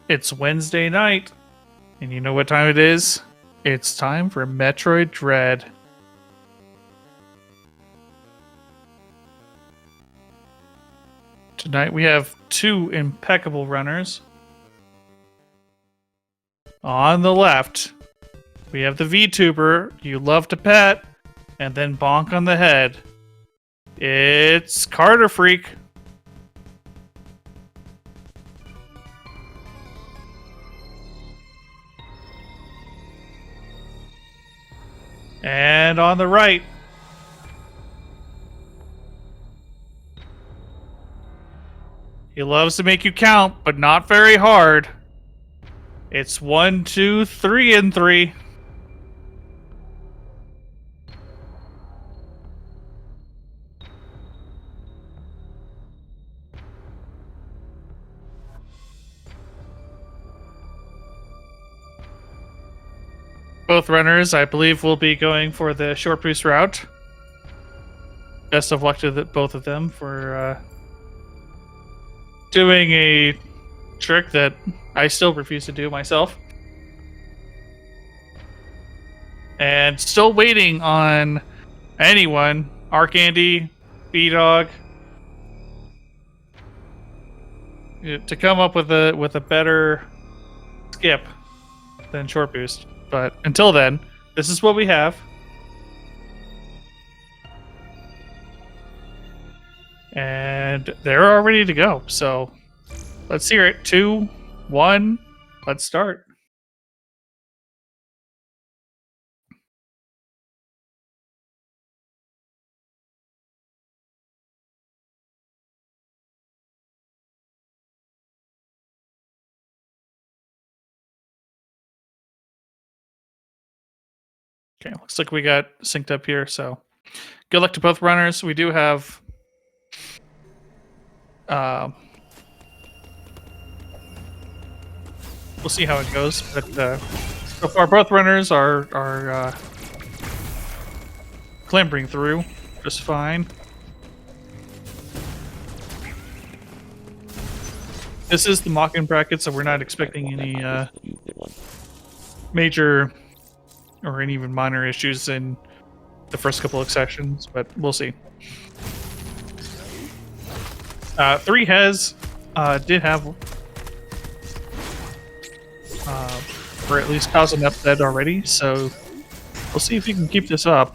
It's Wednesday night, and you know what time it is? It's time for Metroid Dread. Tonight we have two impeccable runners. On the left, we have the VTuber you love to pet and then bonk on the head. It's karterfreak. And on the right, he loves to make you count, but not very hard. It's 1, 2, 3, and 3. Both runners, I believe, will be going for the short boost route. Best of luck to both of them for doing a trick that I still refuse to do myself. And still waiting on anyone, Arcandy, B-Dog, to come up with a better skip than short boost. But until then, this is what we have. And they're all ready to go. So let's hear it. 2, 1, let's start. Okay, looks like we got synced up here, so good luck to both runners. We do have we'll see how it goes, but so far both runners are clambering through just fine. This is the Mawkin bracket, so we're not expecting any major or any even minor issues in the first couple of sessions, but we'll see. 3 did have or at least caused an upset already, so we'll see if he can keep this up.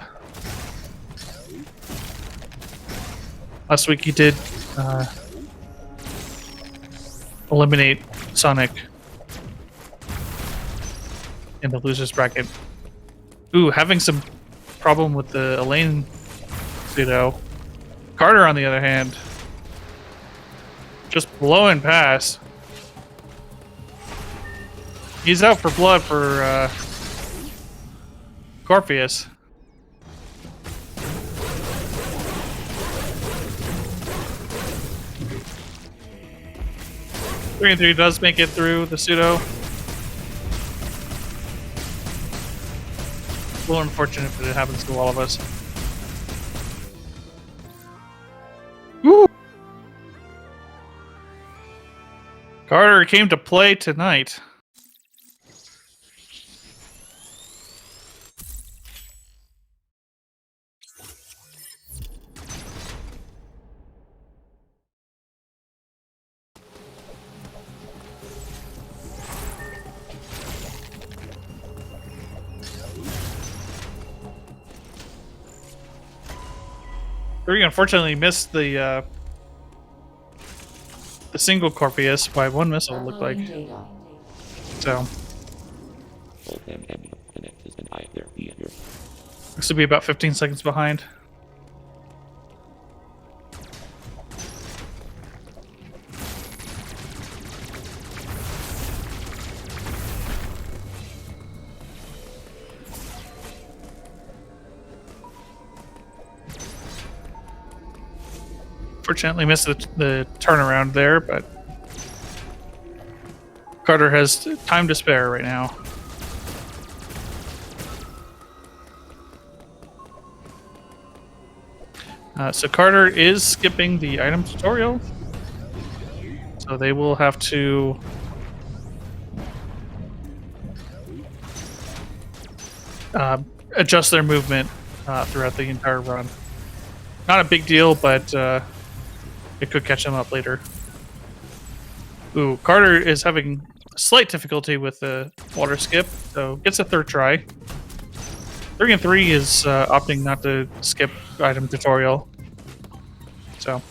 Last week he did eliminate Sonic in the losers bracket. Ooh, having some problem with the Elaine pseudo. Carter, on the other hand, just blowing past. He's out for blood for Corpheus. ThreeandThree does make it through the pseudo. A little unfortunate that it happens to all of us. Woo! Carter came to play tonight. Three unfortunately missed the single Corpheus by 1 missile, it looked like. So looks to be about 15 seconds behind. Fortunately missed the turnaround there, but Carter has time to spare right now. So Carter is skipping the item tutorial, so they will have to adjust their movement throughout the entire run. Not a big deal, but it could catch them up later. Ooh, Carter is having slight difficulty with the water skip, so gets a third try. 3 is opting not to skip item tutorial. So.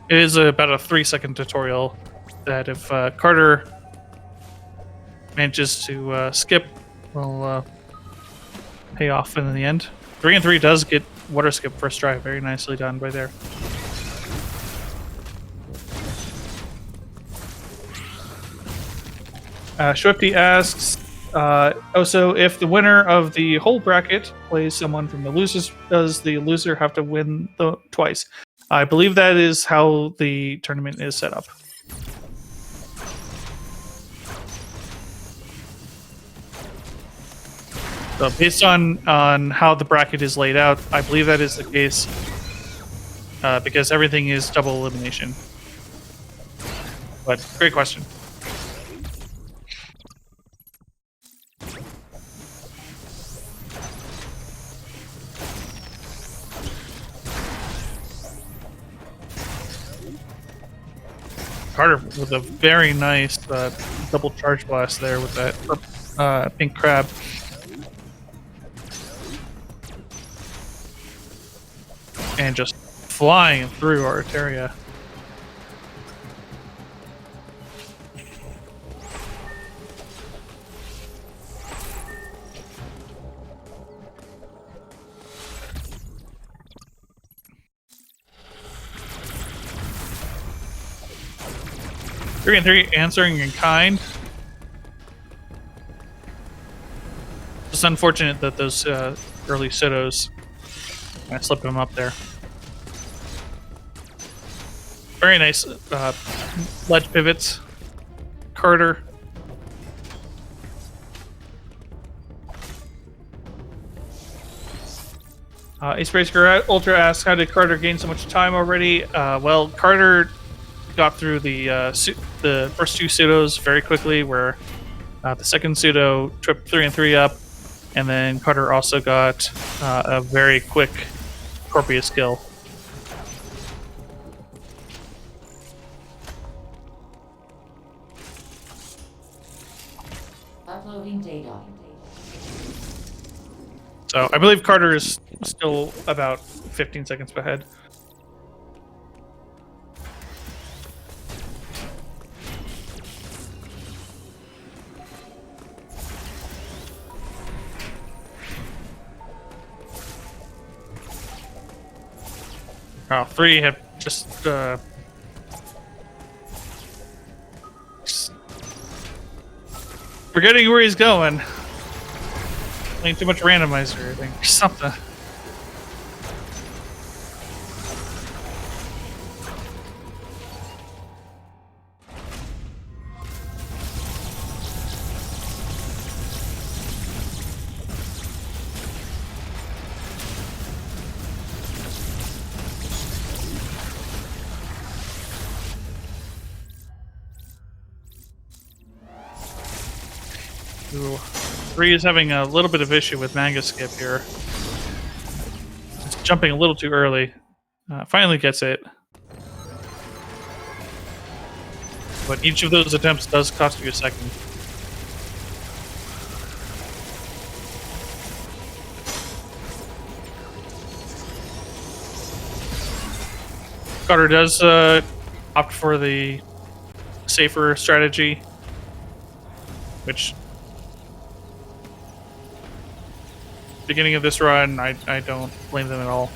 It is about a 3-second tutorial that if Carter manages to skip, will pay off in the end. 3 does get water skip first try. Very nicely done by there. Swifty asks, so if the winner of the whole bracket plays someone from the losers, does the loser have to win twice? I believe that is how the tournament is set up. So based on how the bracket is laid out, I believe that is the case because everything is double elimination. But great question. Carter with a very nice double charge blast there with that pink crab. And just flying through Arteria. ThreeandThree answering in kind. It's unfortunate that those early pseudos I slipped them up there. Very nice ledge pivots. Carter. Ace Racer Ultra asks, how did Carter gain so much time already? Well, Carter got through the first 2 pseudos very quickly, where the second pseudo tripped 3andThree up, and then Carter also got a very quick Corpia skill. Uploading data. So I believe Carter is still about 15 seconds ahead. Oh, 3 have just forgetting where he's going. Playing too much randomizer, I think, or something. Ooh. 3 is having a little bit of issue with manga skip here. It's jumping a little too early. Finally gets it. But each of those attempts does cost you a second. Carter does opt for the safer strategy, which beginning of this run, I don't blame them at all.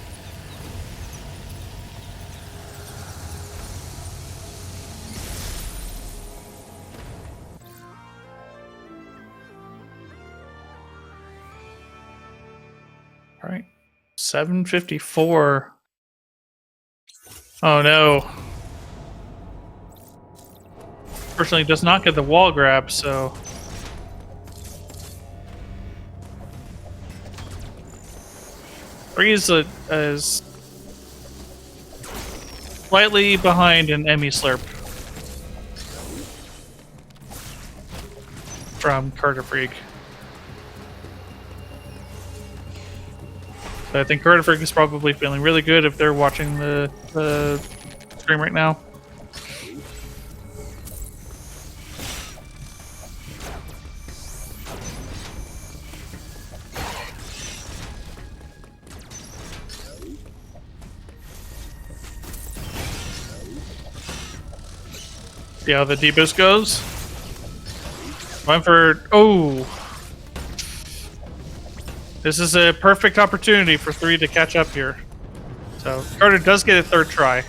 All right, 754. Oh no. Fortunately, does not get the wall grab, so. Is slightly behind an Emmy Slurp. from karterfreak. So I think karterfreak is probably feeling really good if they're watching the stream right now. See how the D-boost goes. Went for... Oh! This is a perfect opportunity for Three to catch up here. So Carter does get a third try.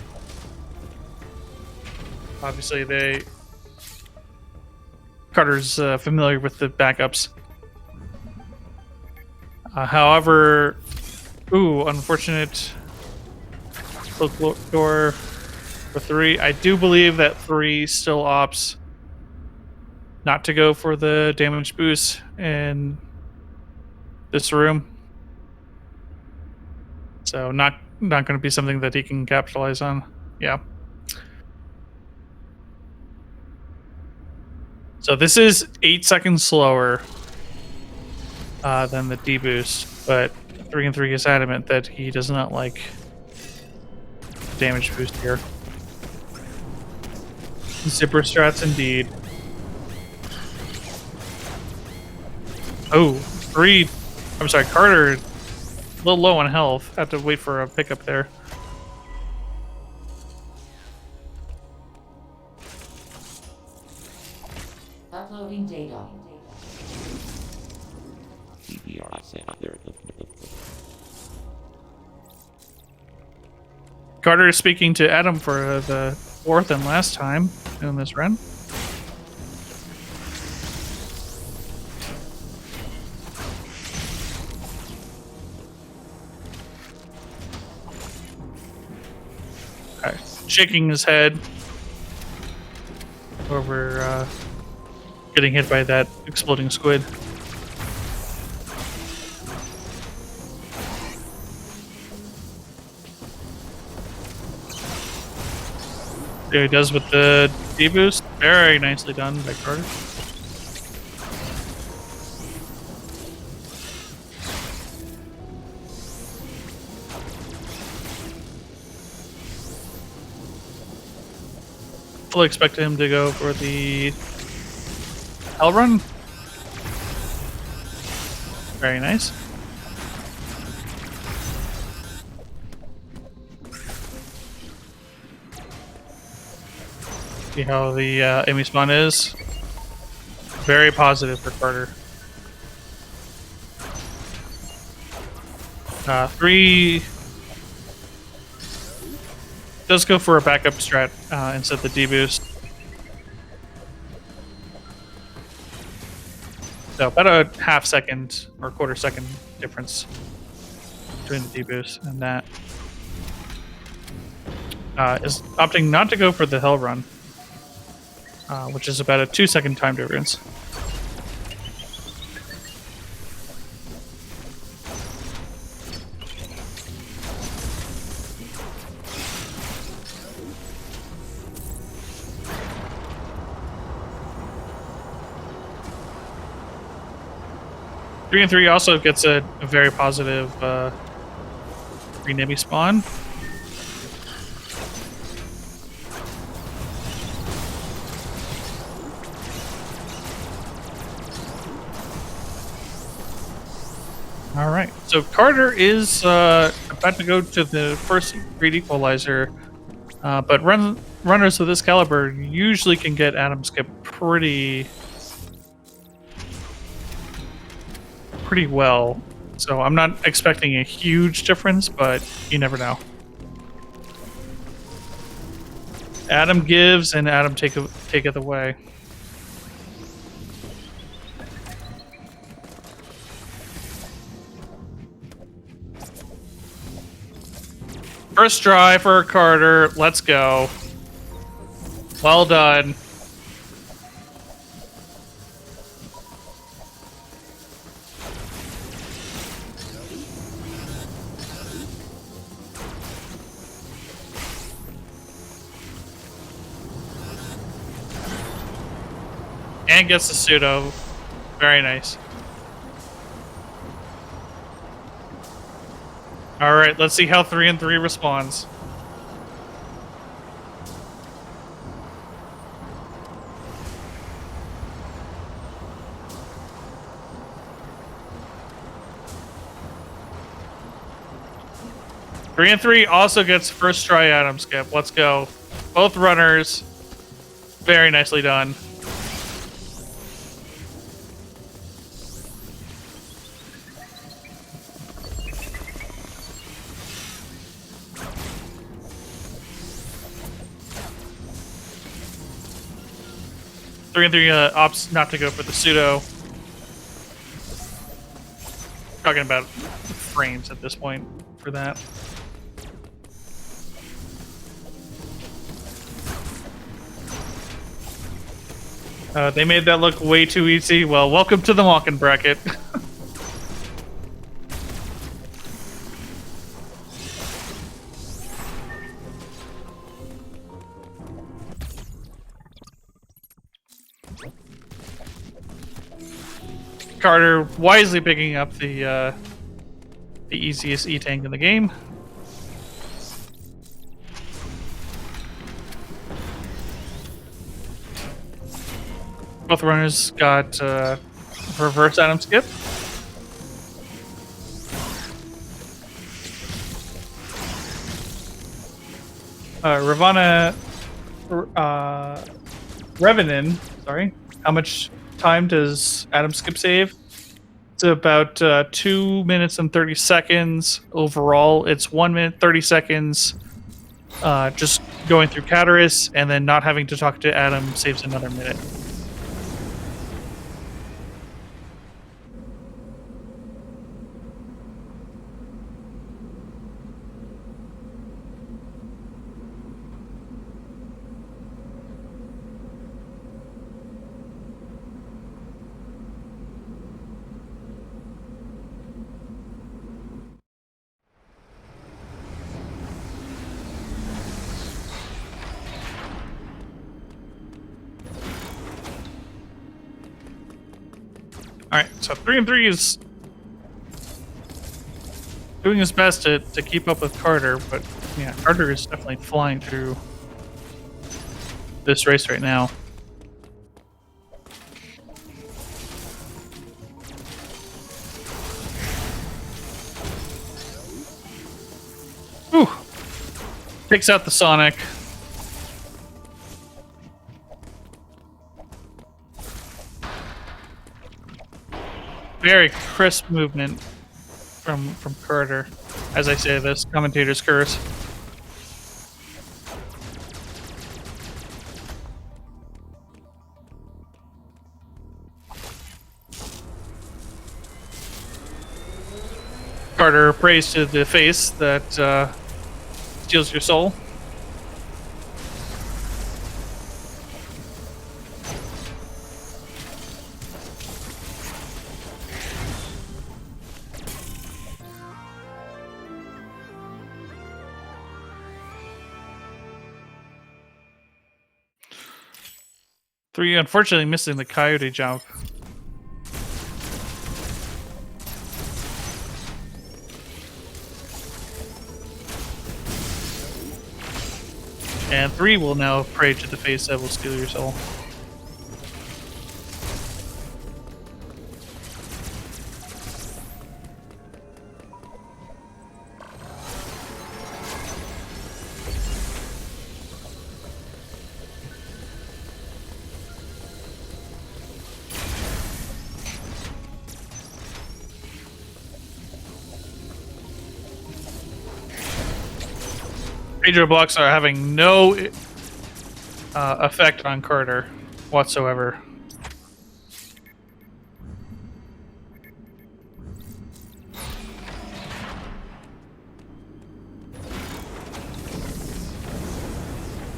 Obviously, Carter's familiar with the backups. However, unfortunate cloak door for Three. I do believe that Three still opts not to go for the damage boost in this room. So not going to be something that he can capitalize on. Yeah. So this is 8 seconds slower than the D-boost, but ThreeandThree is adamant that he does not like the damage boost here. Zipper strats indeed. Oh, Carter, a little low on health. Had to wait for a pickup there. Uploading data. Carter is speaking to Adam for the fourth and last time in this run. Okay. Shaking his head over getting hit by that exploding squid. There he does with the D-boost. Very nicely done by Carter. Fully expect him to go for the Hell Run. Very nice. See how the enemy spawn is. Very positive for Carter. Three does go for a backup strat instead of the D-boost. So about a half second or quarter second difference between the D-boost and that. Is opting not to go for the Hell Run, which is about a 2-second time difference. ThreeandThree also gets a very positive free Nibby spawn. All right, so Carter is about to go to the first great equalizer, but runners of this caliber usually can get Adam skip pretty well. So I'm not expecting a huge difference, but you never know. Adam gives and Adam taketh away. First try for Carter. Let's go. Well done. And gets the pseudo. Very nice. All right, let's see how 3 and 3 responds. Three and 3 also gets first try Atom Skip. Let's go. Both runners. Very nicely done. Three and 3 opts not to go for the pseudo. Talking about frames at this point for that. They made that look way too easy. Well, welcome to the Mawkin bracket. Carter wisely picking up the easiest E-tank in the game. Both runners got reverse Atom Skip. Revenant, sorry. How much time does Atom Skip save? It's about 2 minutes and 30 seconds. Overall, it's 1 minute, 30 seconds. Just going through Caterus and then not having to talk to Adam saves another minute. Alright, so 3 and 3 is doing his best to keep up with Carter, but yeah, Carter is definitely flying through this race right now. Whew. Takes out the Sonic. Very crisp movement from Carter. As I say this, commentator's curse. Carter prays to the face that steals your soul. Three, unfortunately, missing the coyote jump. And 3 will now pray to the face that will steal your soul. Pedro blocks are having no effect on Carter whatsoever.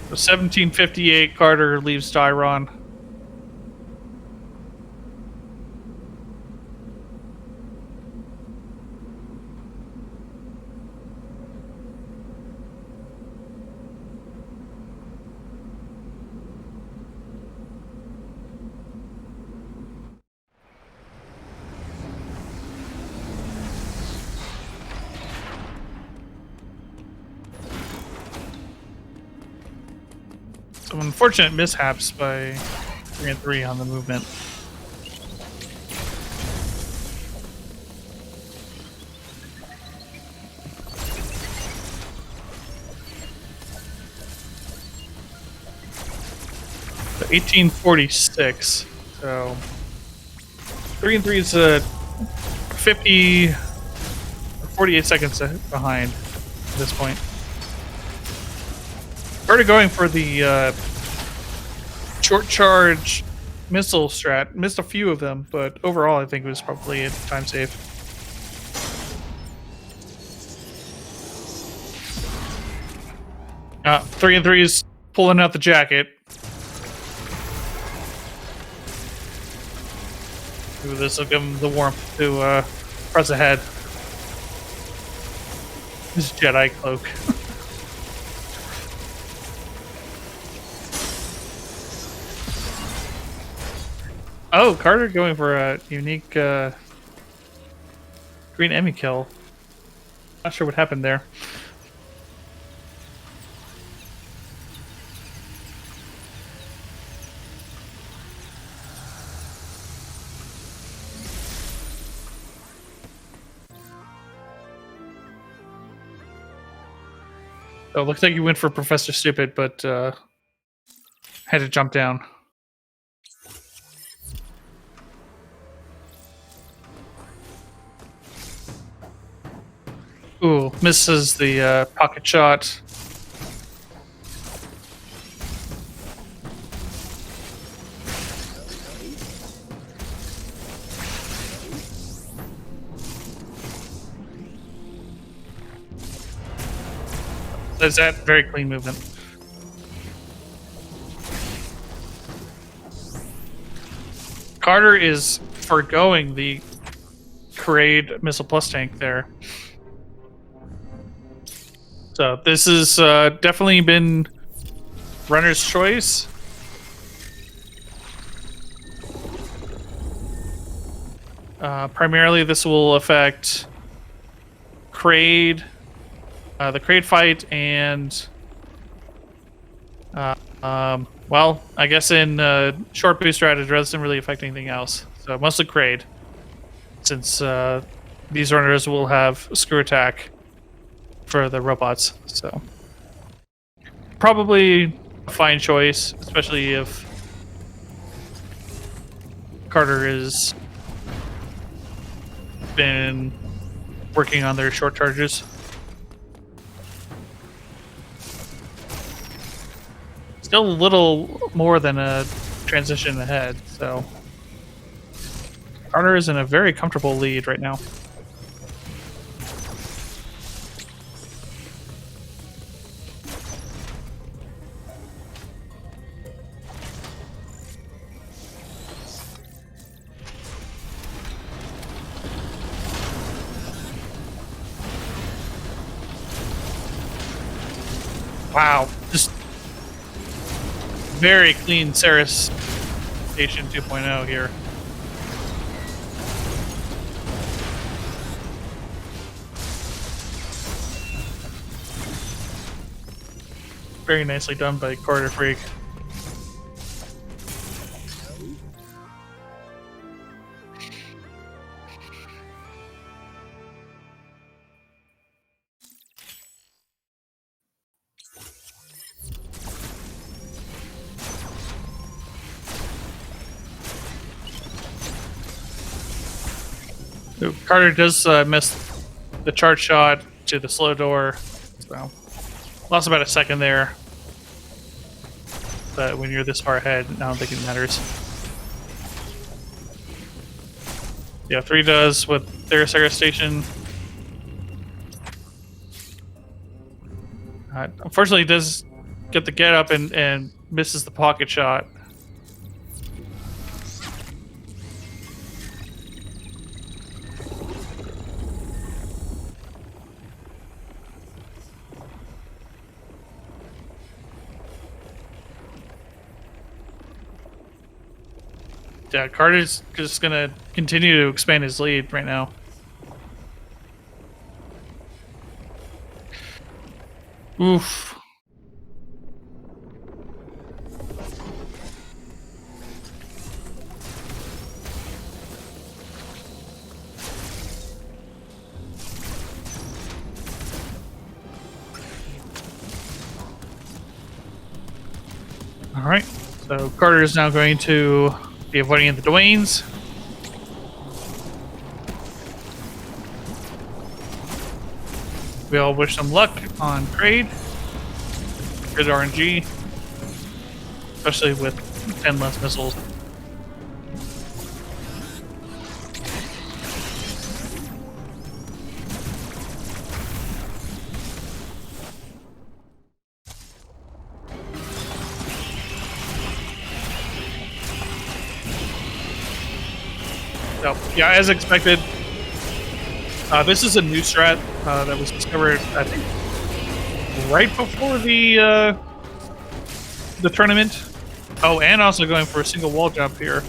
So 1758, Carter leaves Tyron. Some unfortunate mishaps by 3 on the movement. So 1846. So 3 is 50 or 48 seconds behind at this point. Started going for the short charge missile strat. Missed a few of them, but overall I think it was probably a time save. Three is pulling out the jacket. Ooh, this will give him the warmth to press ahead. His Jedi cloak. Oh, Carter going for a unique green Emmy kill. Not sure what happened there. Oh, looks like you went for Professor Stupid, but had to jump down. Ooh, misses the pocket shot. Is that very clean movement? Carter is foregoing the Kraid Missile Plus tank there. So this has definitely been runner's choice. Primarily, this will affect Kraid, the Kraid fight, and well, I guess in short boost strategy, it doesn't really affect anything else. So mostly Kraid, since these runners will have screw attack for the robots. So probably a fine choice, especially if Carter has been working on their short charges. Still a little more than a transition ahead, so Carter is in a very comfortable lead right now. Wow, just very clean Ceres Station 2.0 here. Very nicely done by karterfreak. Carter does miss the charge shot to the slow door, so lost about a second there. But when you're this far ahead, I don't think it matters. Yeah, 3 does with their Ceres Station. Unfortunately, does get the get up and misses the pocket shot. Yeah, Carter's just gonna continue to expand his lead right now. Oof. All right. So Carter is now going to be avoiding the Dwaynes. We all wish them luck on trade. Good RNG, especially with 10 less missiles. So, yeah, as expected, this is a new strat that was discovered, I think, right before the tournament. Oh, and also going for a single wall jump here.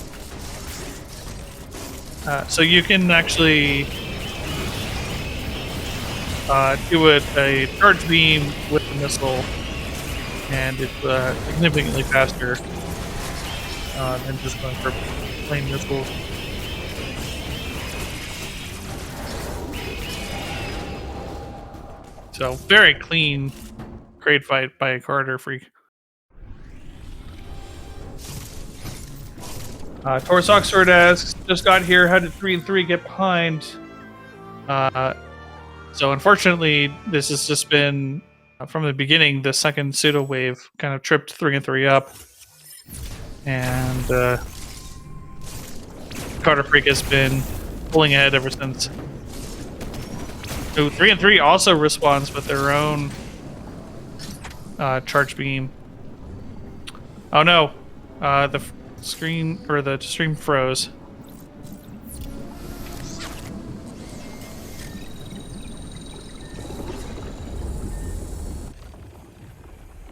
So you can actually do a charge beam with the missile, and it's significantly faster than just going for plain missiles. So very clean grade fight by a karterfreak. Taurus Oxford asks, just got here, how did 3-3 get behind? So unfortunately, this has just been, from the beginning, the second pseudo wave kind of tripped 3-3 up. And karterfreak has been pulling ahead ever since. So 3-3 also responds with their own charge beam. Oh no, the screen or the stream froze.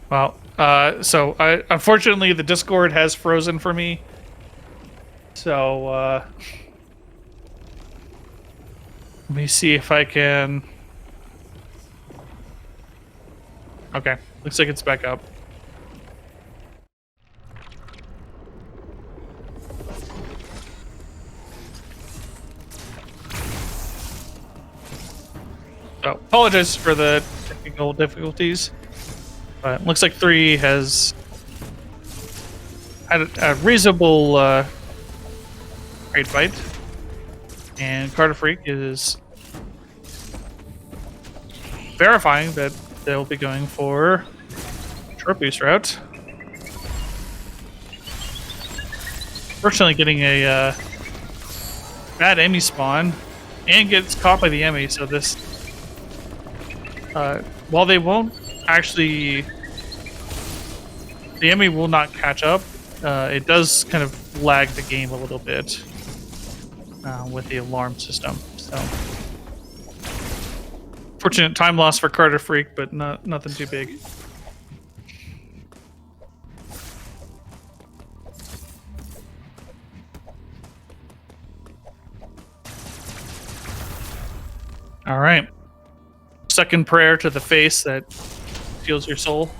Well, unfortunately the Discord has frozen for me. So let me see if I can. Okay, looks like it's back up. So apologize for the technical difficulties, but looks like 3 has had a reasonable great fight, and karterfreak is verifying that they'll be going for short boost route. Fortunately, getting a bad Emmy spawn and gets caught by the Emmy, so this. While they won't actually, the Emmy will not catch up. It does kind of lag the game a little bit with the alarm system. So, fortunate time loss for karterfreak, but nothing too big. All right. Second prayer to the face that steals your soul.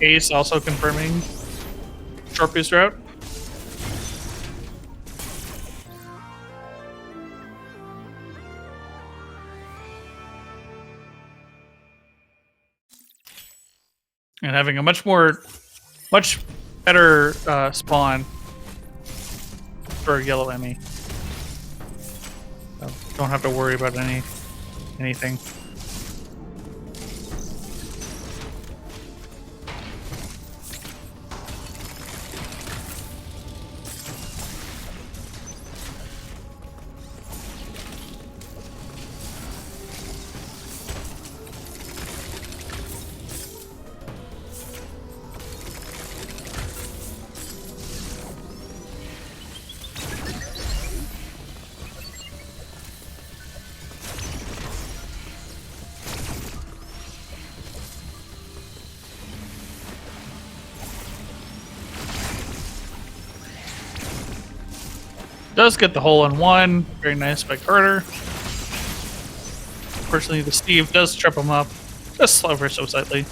Ace also confirming short boost route. And having a much better spawn for yellow Emmy. So don't have to worry about anything. Does get the hole-in-one. Very nice by Carter. Unfortunately, the Steve does trip him up. Just ever so slightly.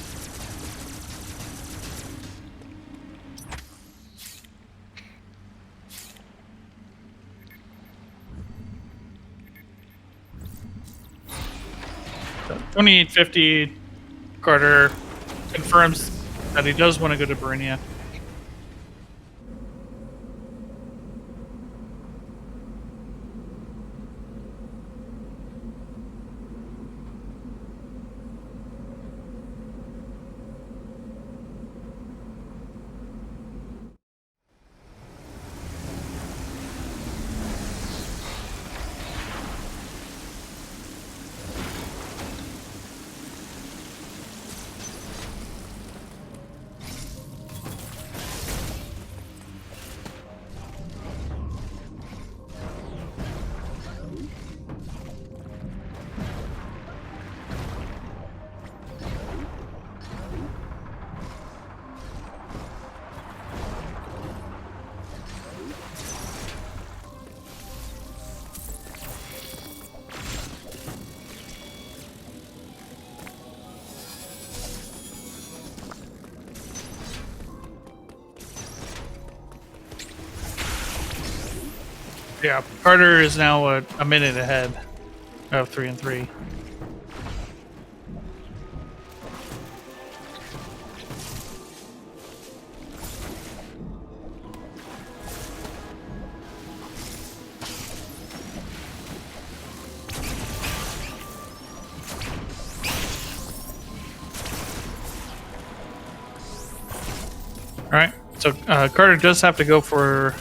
2850. Carter confirms that he does want to go to Barinia. Yeah, Carter is now a minute ahead of 3 and 3. All right, so Carter does have to go for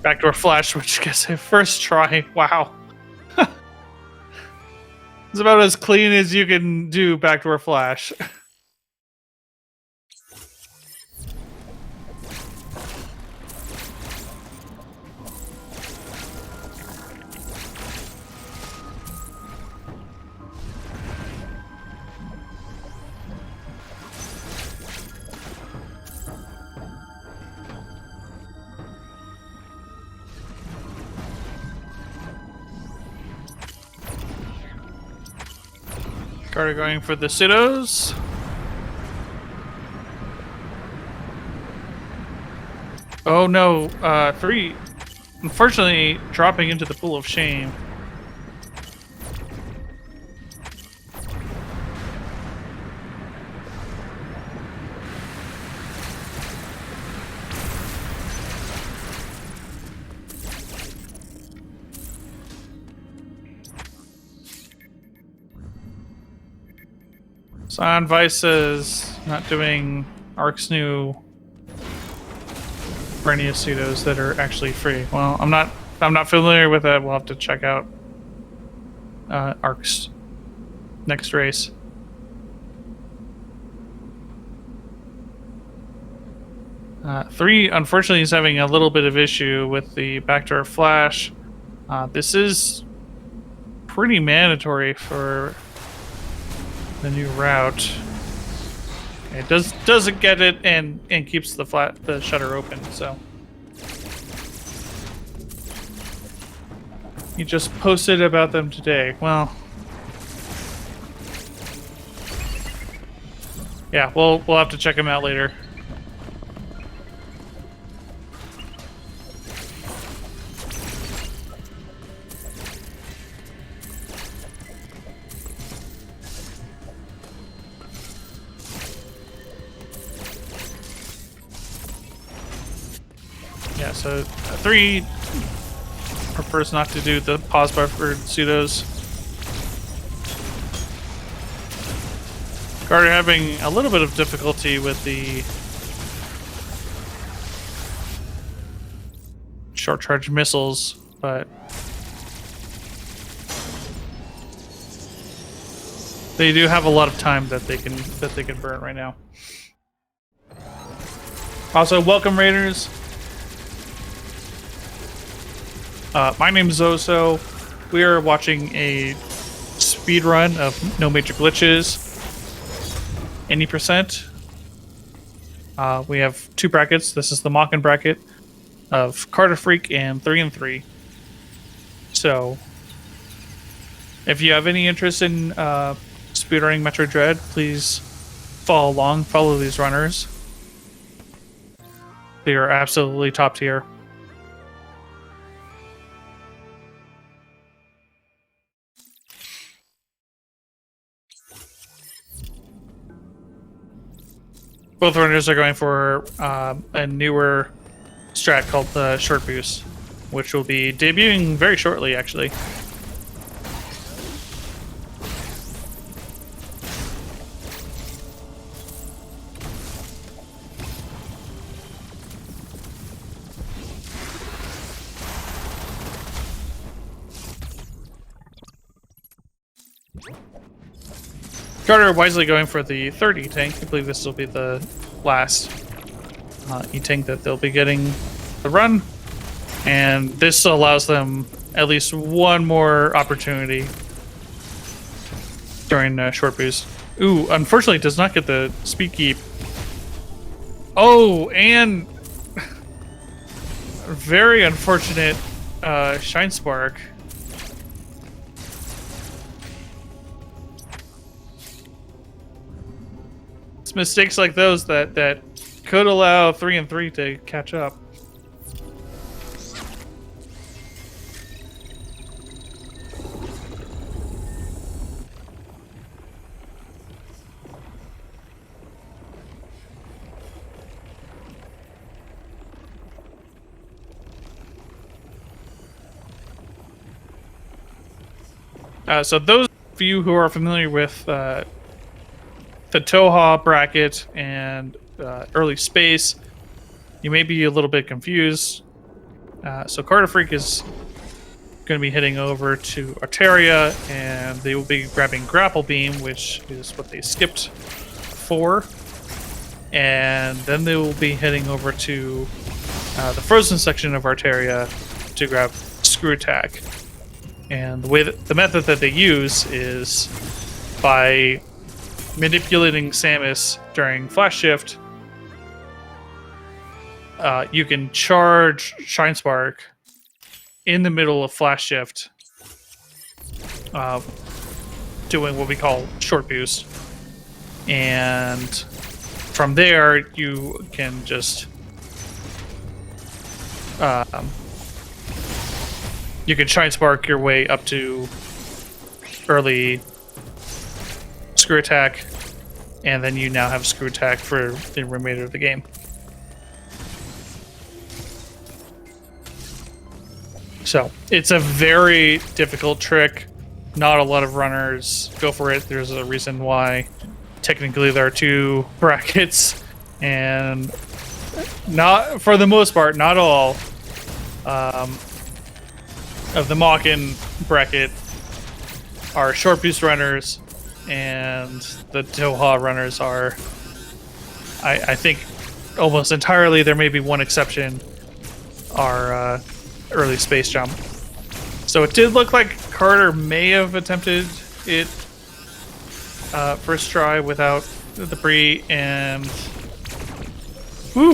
backdoor flash, which gets a first try. Wow. It's about as clean as you can do backdoor flash. Carter going for the pseudos. Oh no, 3 unfortunately dropping into the pool of shame. Sion Vice is not doing Ark's new Brania pseudos that are actually free. Well, I'm not familiar with that. We'll have to check out Ark's next race. Three, unfortunately, is having a little bit of issue with the backdoor flash. This is pretty mandatory for the new route. It doesn't get it and keeps the shutter open. So he just posted about them today. Well, yeah, we'll have to check him out later. Yeah, so 3 prefers not to do the pause buffer pseudos. Carter having a little bit of difficulty with the short charge missiles, but they do have a lot of time that they can burn right now. Also, welcome Raiders. My name is Oso. We are watching a speed run of no major glitches. Any percent. We have 2 brackets. This is the Mawkin bracket of karterfreak and 3and3. So, if you have any interest in speedrunning Metroid Dread, please follow along. Follow these runners. They are absolutely top tier. Both runners are going for a newer strat called the short boost, which will be debuting very shortly, actually. Carter wisely going for the third E-Tank. I believe this will be the last E-Tank that they'll be getting the run. And this allows them at least one more opportunity during short boost. Ooh, unfortunately it does not get the speed keep. Oh, and very unfortunate Shine Spark. It's mistakes like those that could allow 3-3 to catch up. So those of you who are familiar with the Toha bracket and early space, you may be a little bit confused. So Karterfreak is going to be heading over to Arteria, and they will be grabbing Grapple Beam, which is what they skipped for. And then they will be heading over to the frozen section of Arteria to grab Screw Attack. And the method that they use is by manipulating Samus during Flash Shift. You can charge Shine Spark in the middle of Flash Shift, doing what we call short boost, and from there you can just you can Shine Spark your way up to early Screw Attack, and then you now have Screw Attack for the remainder of the game. So, it's a very difficult trick. Not a lot of runners go for it. There's a reason why technically there are two brackets, and not, for the most part, not all of the Mawkin bracket are short boost runners, and the Toha runners are, I think, almost entirely, there may be one exception, are early space jump. So it did look like Carter may have attempted it first try without the debris, and woo!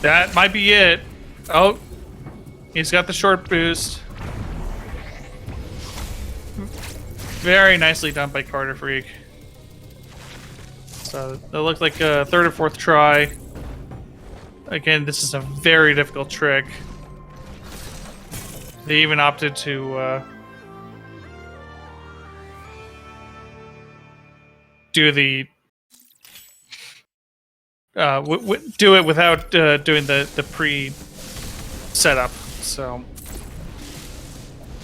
That might be it. Oh, he's got the short boost. Very nicely done by Karterfreak. So it looked like a third or fourth try. Again, this is a very difficult trick. They even opted to do the do it without doing the pre setup. So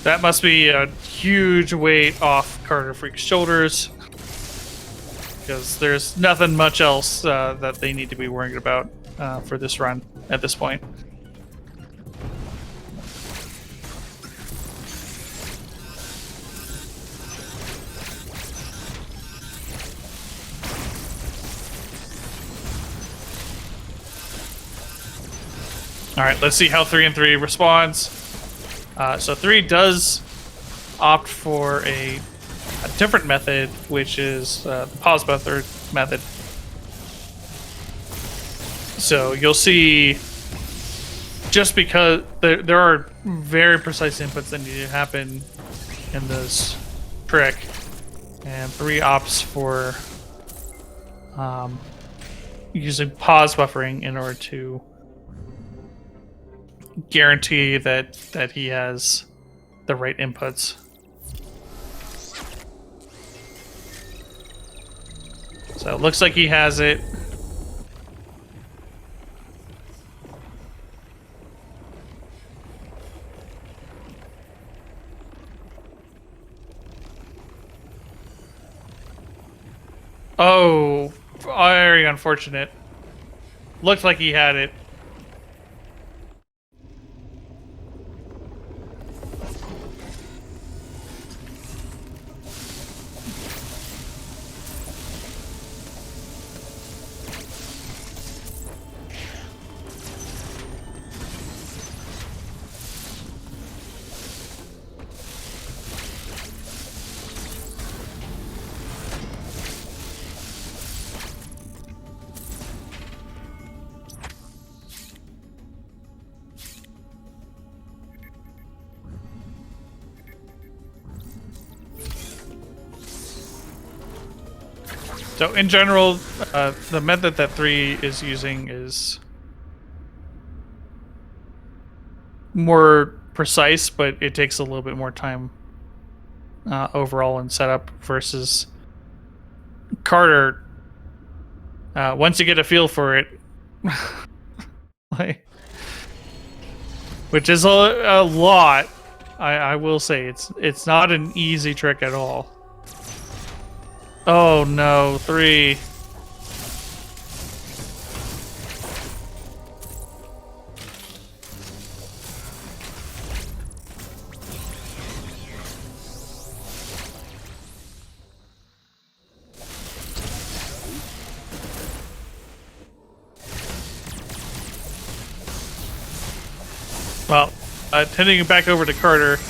that must be a huge weight off Karterfreak's shoulders, because there's nothing much else that they need to be worried about for this run at this point. All right, let's see how 3-3 responds. So 3 does opt for a different method, which is the pause buffer method. So you'll see, just because there are very precise inputs that need to happen in this trick, and 3 opts for using pause buffering in order to guarantee that he has the right inputs. So it looks like he has it. Oh, very unfortunate. Looked like he had it. So in general, the method that 3 is using is more precise, but it takes a little bit more time overall in setup versus Carter. Once you get a feel for it, like, which is a lot, I will say it's not an easy trick at all. Oh no, 3. Well, turning it back over to Carter,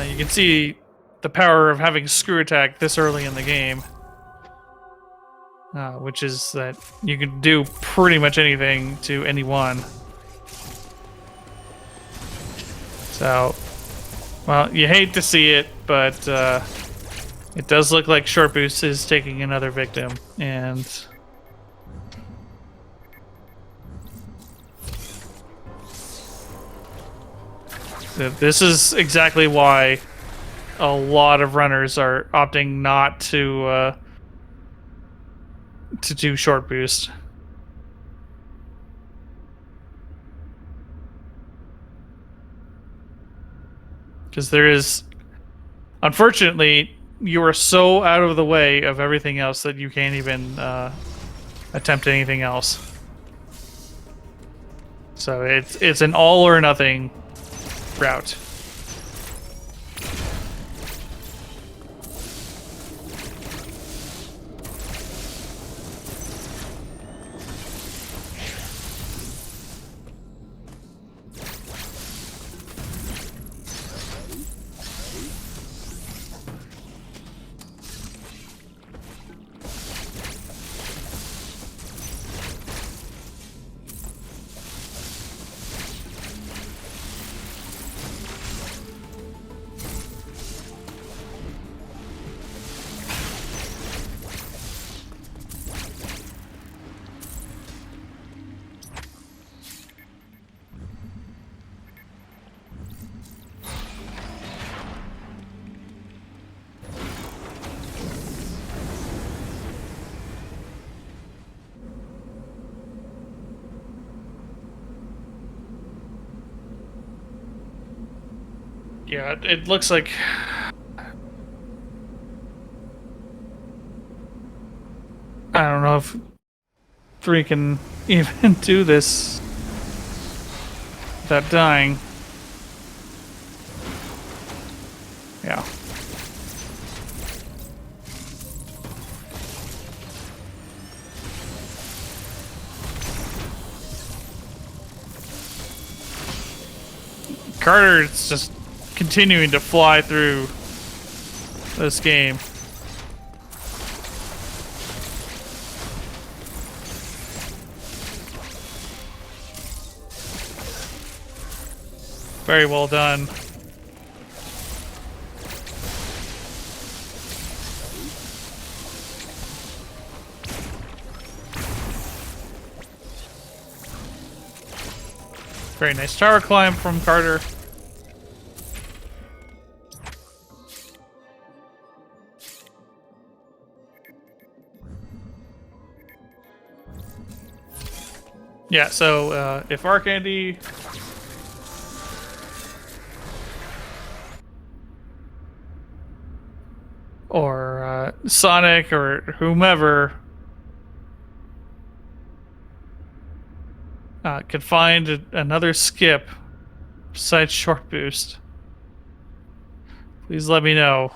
you can see the power of having screw attack this early in the game. Which is that you can do pretty much anything to anyone. So, well, you hate to see it, but it does look like Short Boost is taking another victim, and this is exactly why a lot of runners are opting not to do Short Boost. Because there is, unfortunately, you are so out of the way of everything else that you can't even attempt anything else. So it's an all or nothing route. Yeah, it looks like I don't know if 3 can even do this without dying. Yeah. Carter's just continuing to fly through this game. Very well done. Very nice tower climb from Carter. Yeah, so if Arcandy or Sonic or whomever could find another skip besides Short Boost, please let me know.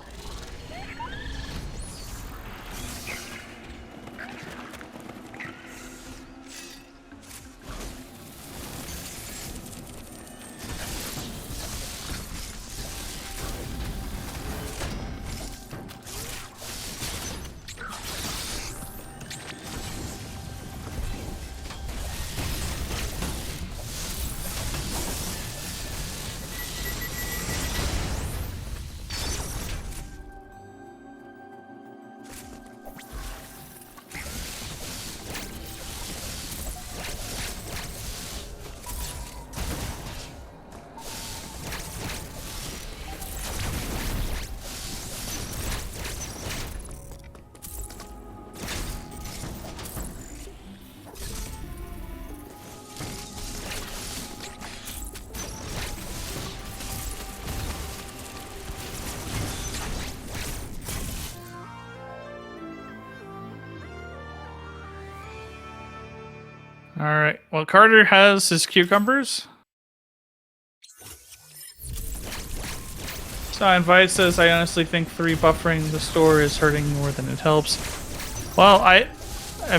All right. Well, Carter has his cucumbers. Invite says, I honestly think 3 buffering the store is hurting more than it helps. Well, I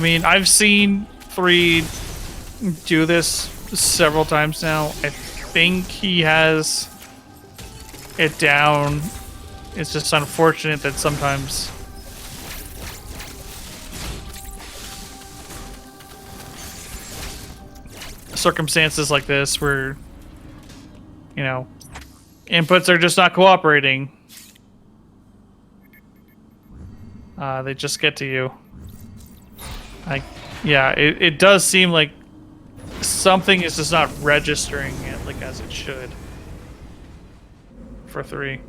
mean, I've seen 3 do this several times now. I think he has it down. It's just unfortunate that sometimes circumstances like this where, you know, inputs are just not cooperating. They just get to you. Yeah, it does seem like something is just not registering it like as it should for 3.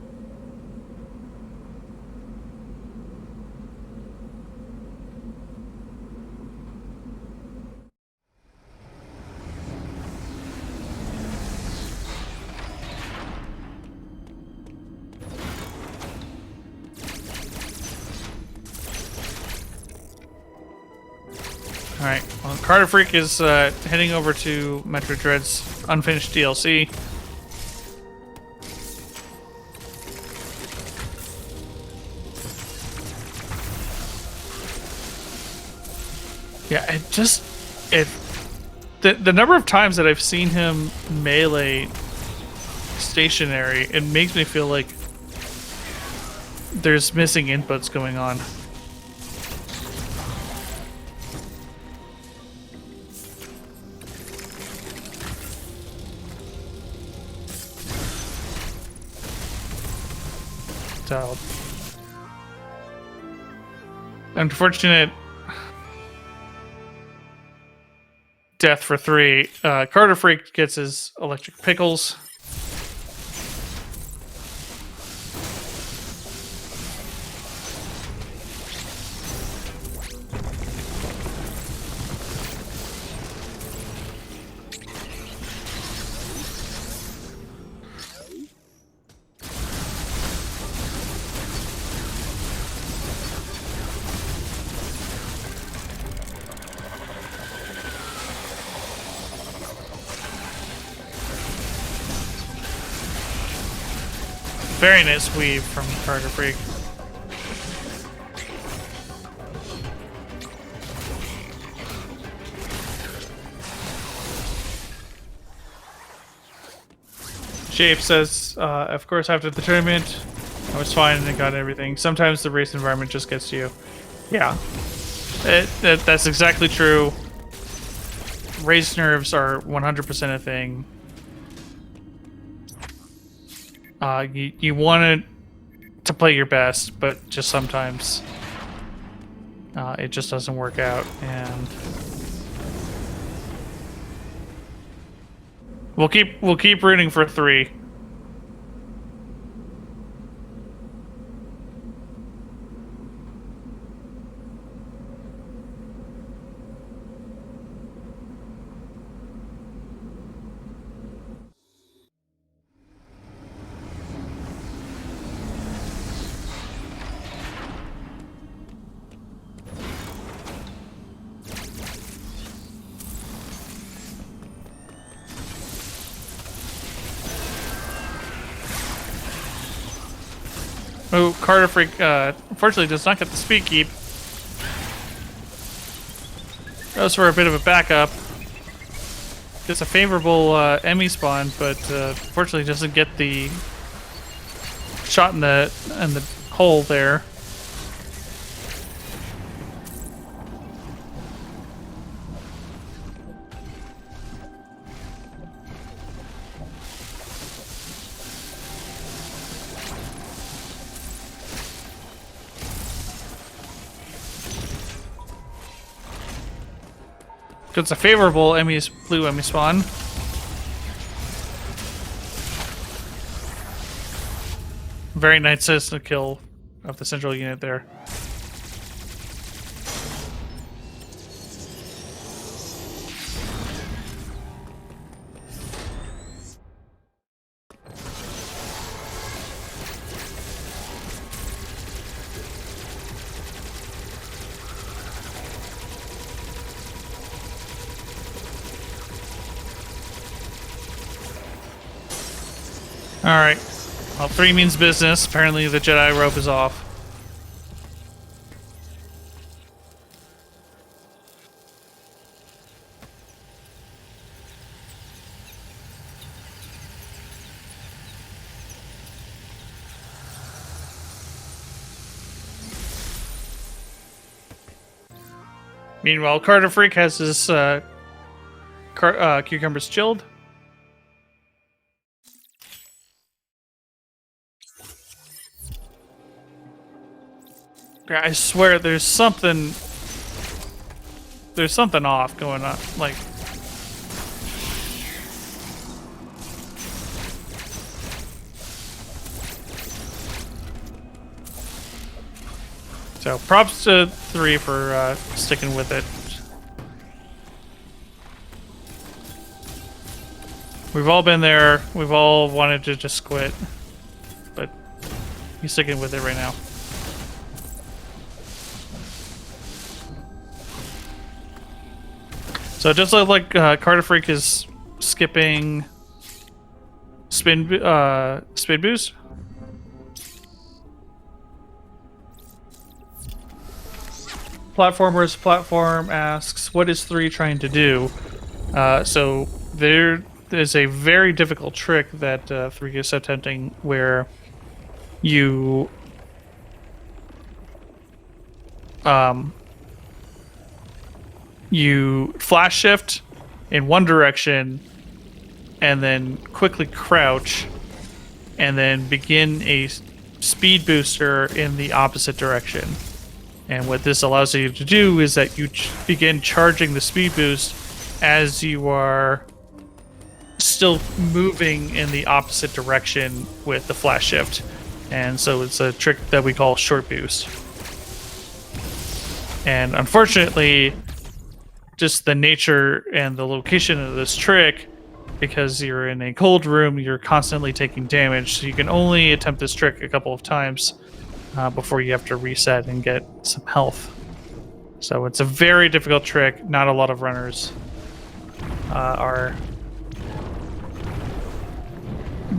Alright, well, Karterfreak is heading over to Metroid Dread's unfinished DLC. Yeah, the number of times that I've seen him melee stationary, it makes me feel like there's missing inputs going on. So, unfortunate death for 3. Karterfreak gets his electric pickles. Very nice weave from Karterfreak. Shape says, of course, after the tournament, I was fine and I got everything. Sometimes the race environment just gets to you. Yeah, that's exactly true. Race nerves are 100% a thing. You want to play your best, but just sometimes it just doesn't work out, and we'll keep rooting for 3. Oh, karterfreak, unfortunately does not get the speed keep. Goes for a bit of a backup. Gets a favorable Emmy spawn, but unfortunately doesn't get the shot in the hole there. Gets a favorable blue Emmy spawn. Very nice instant kill of the central unit there. Alright. Well, 3 means business. Apparently the Jedi rope is off. Meanwhile, karterfreak has his cucumbers chilled. I swear there's something off going on. Like, so props to 3 for sticking with it. We've all been there. We've all wanted to just quit, but he's sticking with it right now. So it just looks like karterfreak is skipping spin boost. Platformer's platform asks, "What is 3 trying to do?" So there is a very difficult trick that 3 is attempting, where you you flash shift in one direction and then quickly crouch and then begin a speed booster in the opposite direction. And what this allows you to do is that you begin charging the speed boost as you are still moving in the opposite direction with the flash shift. And so it's a trick that we call short boost. And unfortunately, just the nature and the location of this trick, because you're in a cold room, you're constantly taking damage, so you can only attempt this trick a couple of times before you have to reset and get some health. So it's a very difficult trick. Not a lot of runners are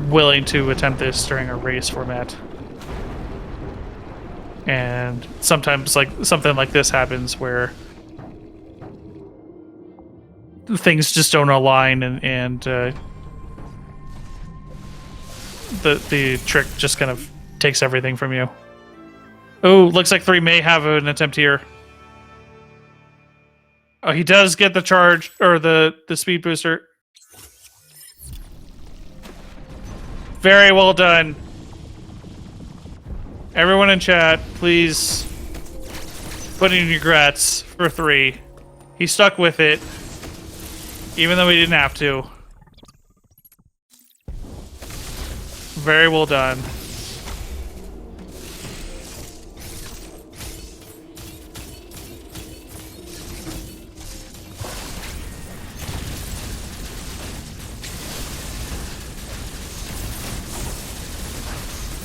willing to attempt this during a race format. And sometimes something like this happens where things just don't align, and the trick just kind of takes everything from you. Oh, looks like 3 may have an attempt here. Oh, he does get the charge, or the speed booster. Very well done. Everyone in chat, please put in your regrets for 3. He stuck with it, even though he didn't have to. Very well done.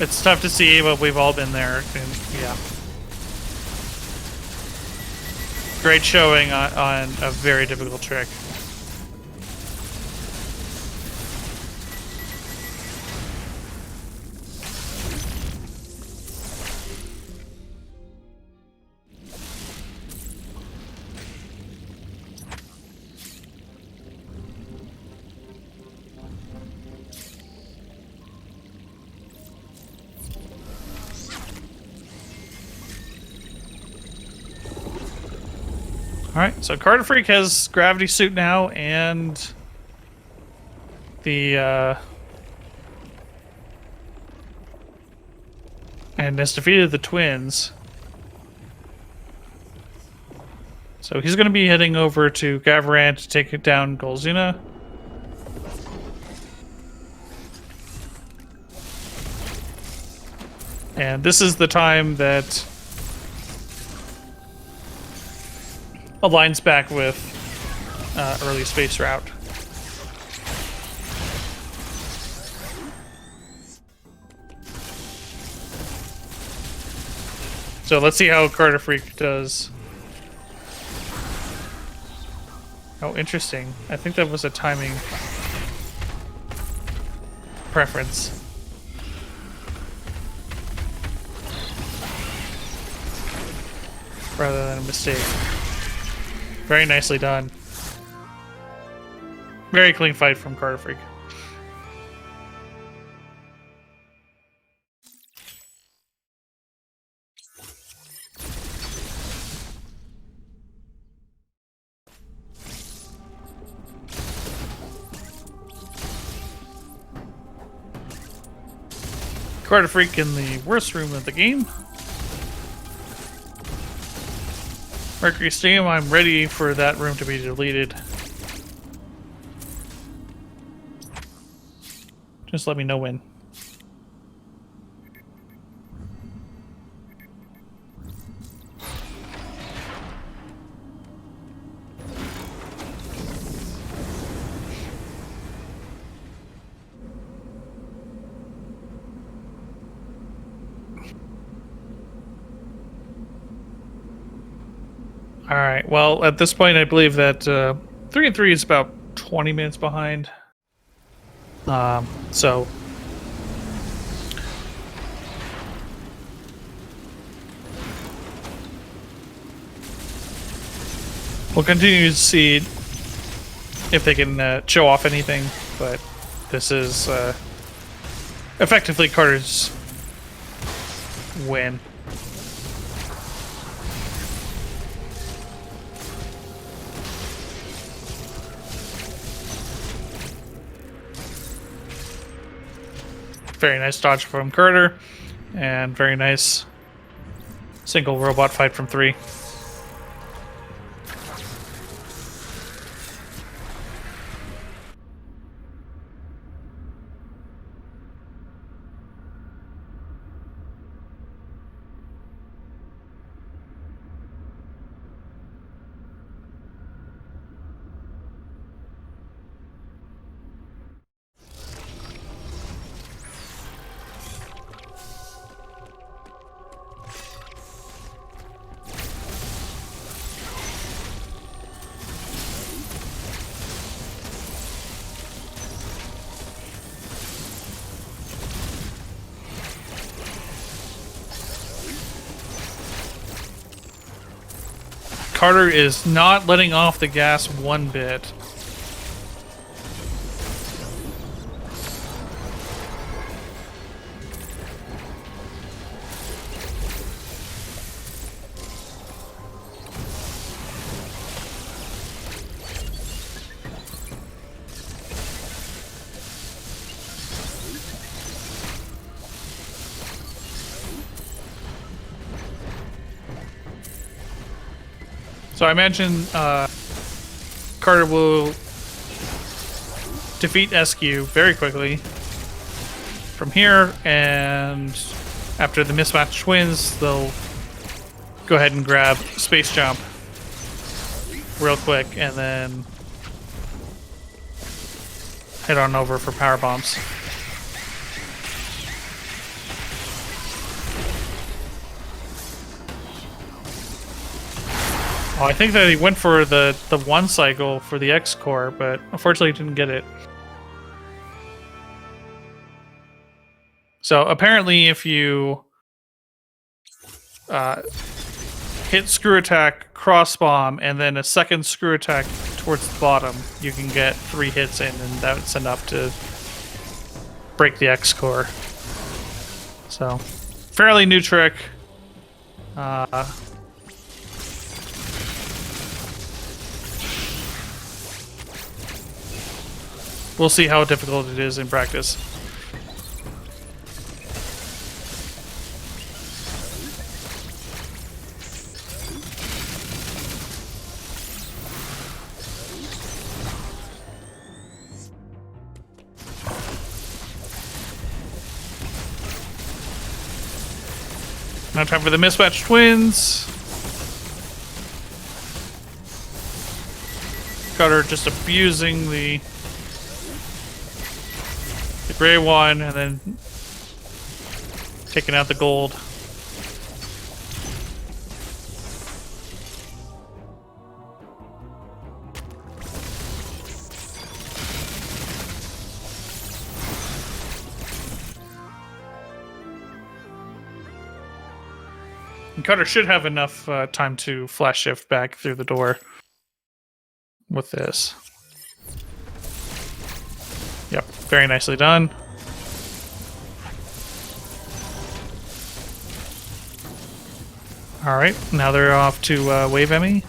It's tough to see, but we've all been there, and yeah. Great showing on a very difficult trick. Alright, so Karterfreak has gravity suit now and the and has defeated the twins. So he's going to be heading over to Gavaran to take down Golzuna. And this is the time that aligns back with early space route. So let's see how Karterfreak does. Oh, interesting. I think that was a timing preference. Rather than a mistake. Very nicely done. Very clean fight from Karterfreak. Karterfreak in the worst room of the game. Mercury Steam, I'm ready for that room to be deleted. Just let me know when. Alright, well, at this point, I believe that 3andThree is about 20 minutes behind. So... we'll continue to see if they can show off anything, but this is effectively Carter's win. Very nice dodge from Carter, and very nice single robot fight from 3. Carter is not letting off the gas one bit. So I imagine Carter will defeat SQ very quickly from here, and after the mismatched twins, they'll go ahead and grab Space Jump real quick, and then head on over for Power Bombs. Oh, I think that he went for the one cycle for the X core, but unfortunately didn't get it. So apparently if you hit screw attack, cross bomb, and then a second screw attack towards the bottom, you can get 3 hits in, and that's enough to break the X core. So, fairly new trick. we'll see how difficult it is in practice. Now time for the mismatched twins. Cutter just abusing the gray one and then taking out the gold. And Cutter should have enough time to flash shift back through the door with this. Yep, very nicely done. All right, now they're off to Wave Emmy.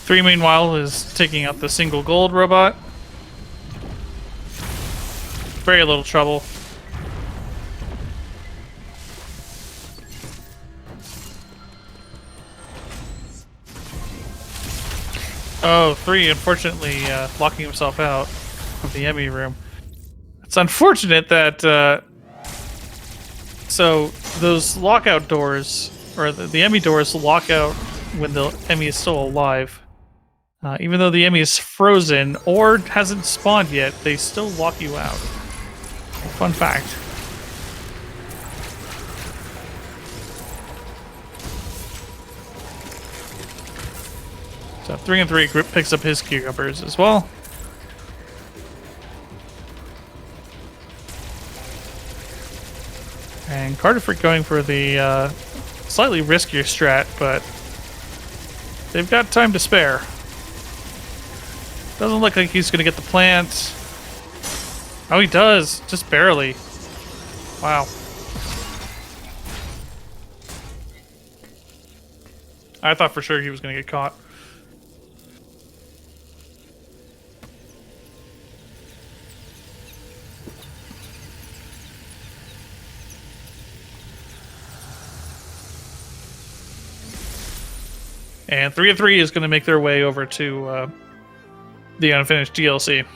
Three, meanwhile, is taking out the single gold robot. Very little trouble. Oh, Three, unfortunately, locking himself out of the Emmy room. It's unfortunate that, so those lockout doors, or the Emmy doors lock out when the Emmy is still alive. Even though the Emmy is frozen or hasn't spawned yet, they still lock you out. Fun fact. So 3-3 group picks up his cucumbers as well. And karterfreak going for the slightly riskier strat, but they've got time to spare. Doesn't look like he's going to get the plant. Oh, he does. Just barely. Wow. I thought for sure he was going to get caught. And 3-3 is going to make their way over to the unfinished DLC.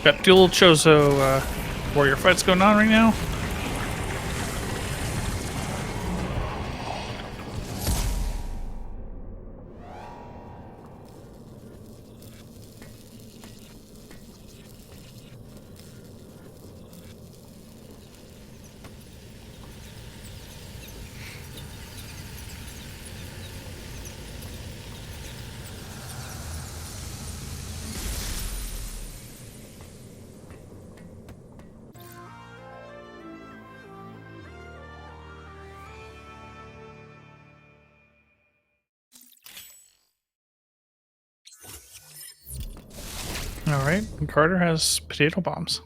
Got dual Chozo warrior fights going on right now. All right, and Carter has potato bombs.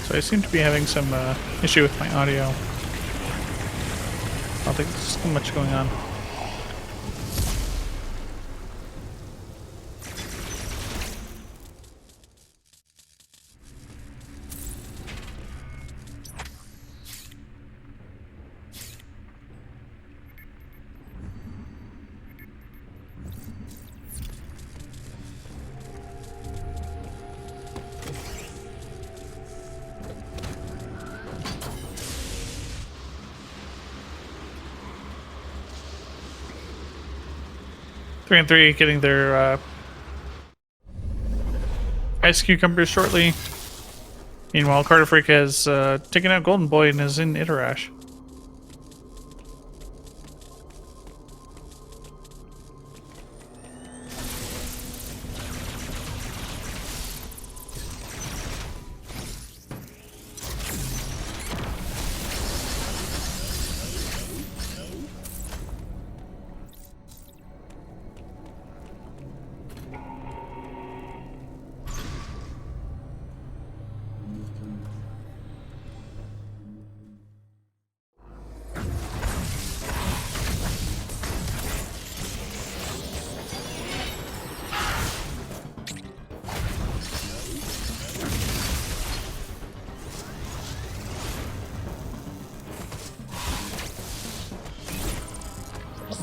So I seem to be having some issue with my audio. I don't think there's so much going on. Three getting their ice cucumbers shortly. Meanwhile, Karterfreak has taken out Golden Boy and is in Iterash.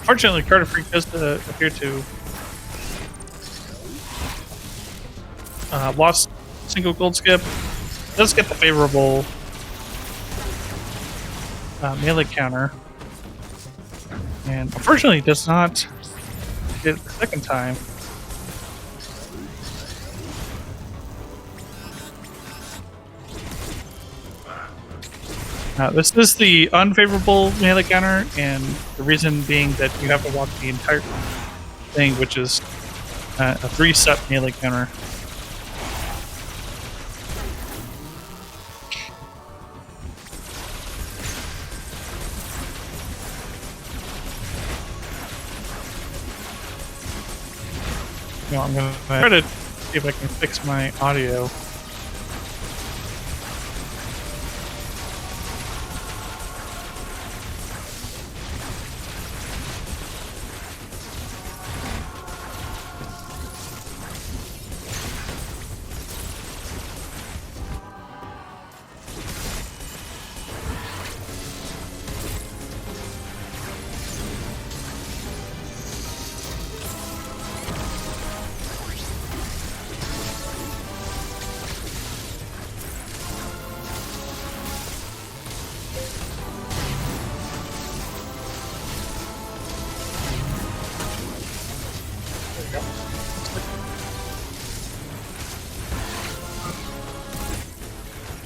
Fortunately, Karterfreak does appear to lost single gold skip. Does get the favorable melee counter, and unfortunately does not get it the second time. This is the unfavorable melee counter, and the reason being that you have to walk the entire thing, which is a 3-step melee counter. You know, I'm gonna try to see if I can fix my audio.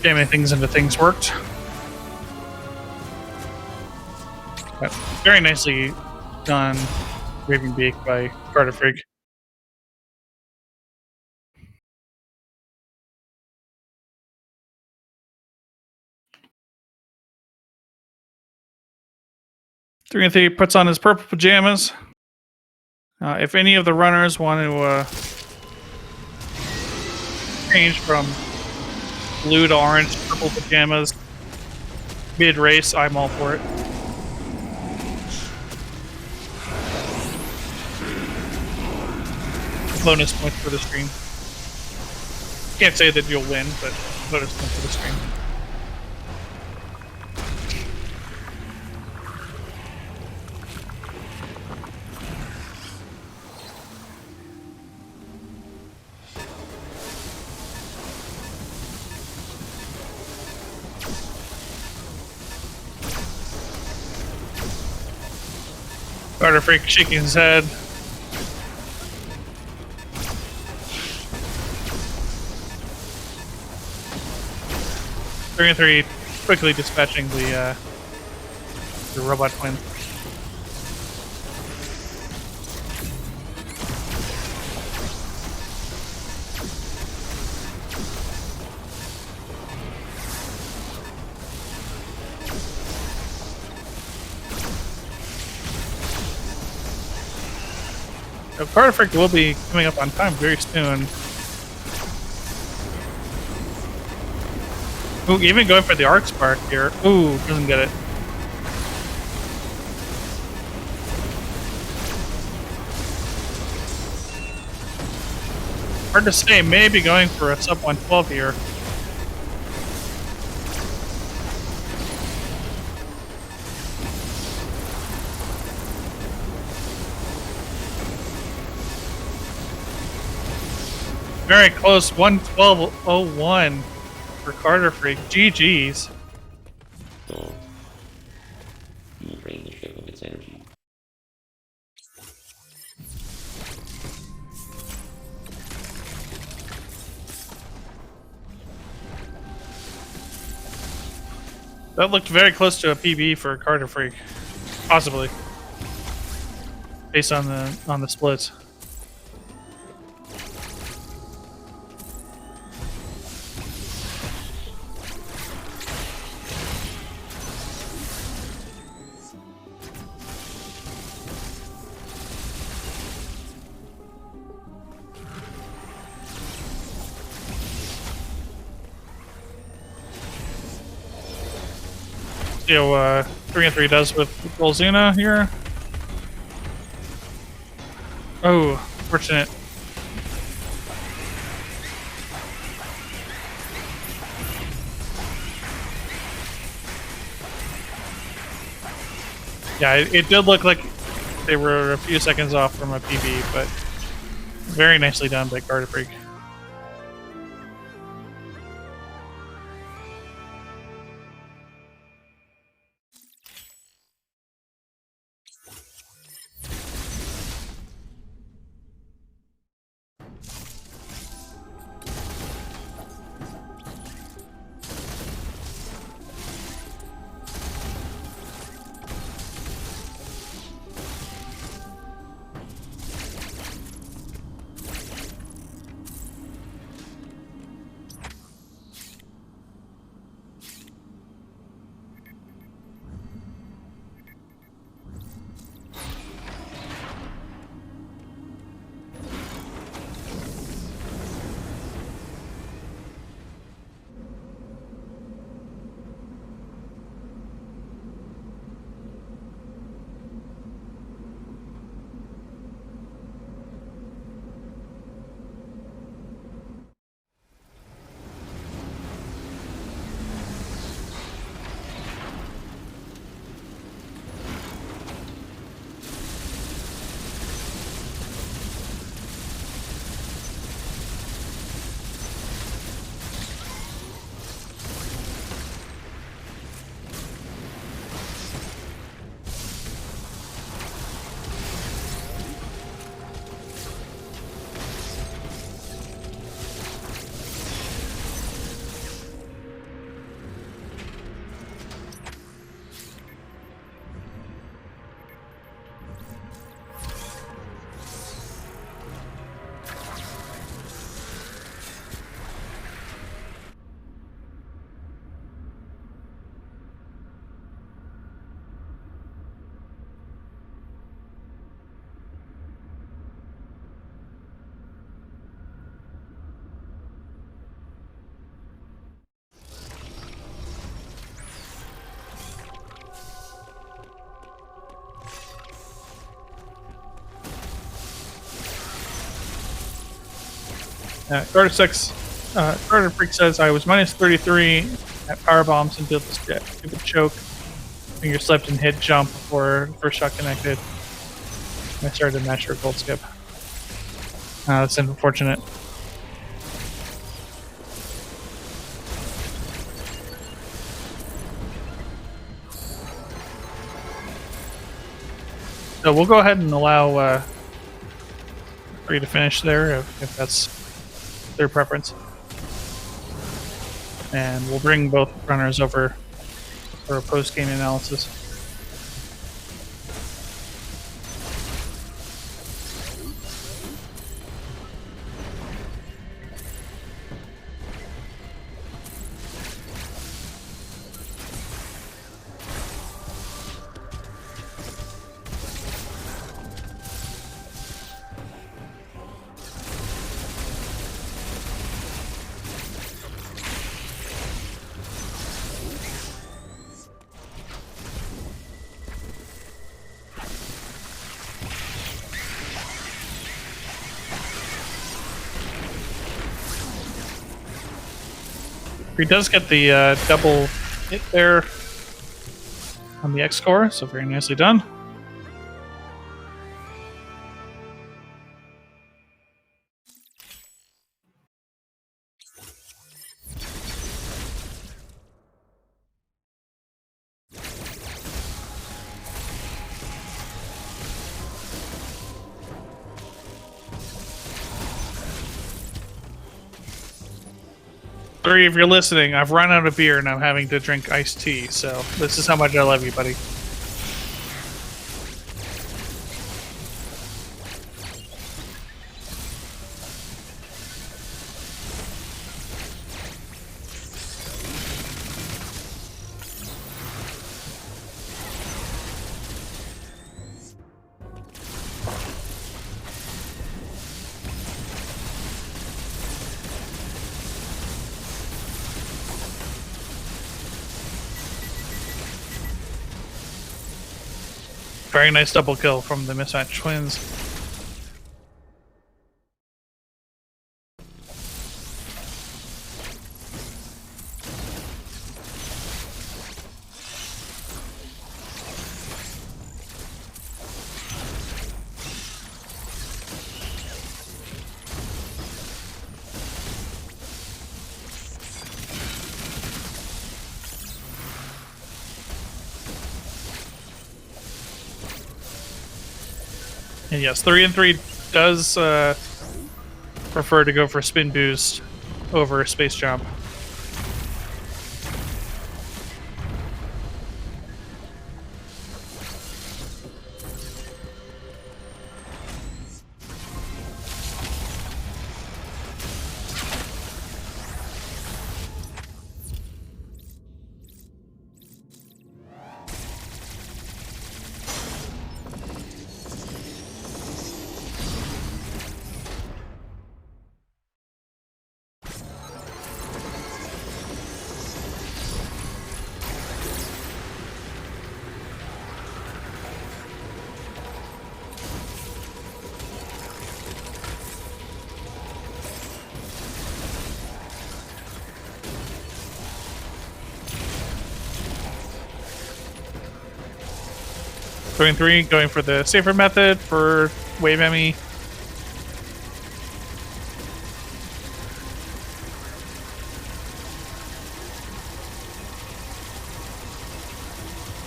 Jamming things into things worked. But very nicely done, Raving Beak by Karterfreak. ThreeandThree puts on his purple pajamas. If any of the runners want to change from blue to orange, purple pajamas, mid-race, I'm all for it. bonus points for the stream. Can't say that you'll win, but bonus points for the stream. Karterfreak shaking his head. ThreeandThree quickly dispatching the robot twin. So Karterfreak will be coming up on time very soon. Ooh, even going for the Arc Spark here. Ooh, doesn't get it. Hard to say, maybe going for a sub 112 here. Very close, 112.01 for Karterfreak. GG's. So, you drain the ship of its energy. That looked very close to a PB for Karterfreak, possibly, based on the splits. See how 3-3 does with Golzuna here. Oh, fortunate. Yeah, it did look like they were a few seconds off from a PB, but very nicely done by Karterfreak. Karterfreak says I was minus 33 at power bombs and dealt this stupid choke. Finger slipped and hit jump before first shot connected. I started a match for a gold skip. That's unfortunate. So we'll go ahead and allow Free to finish there if that's their preference. And we'll bring both runners over for a post-game analysis. He does get the double hit there on the X score, so very nicely done. Three, if you're listening, I've run out of beer and I'm having to drink iced tea, so this is how much I love you, buddy. Very nice double kill from the mismatched twins. And yes, 3-3 does prefer to go for spin boost over space jump. Going 3, going for the safer method for wave Emmy.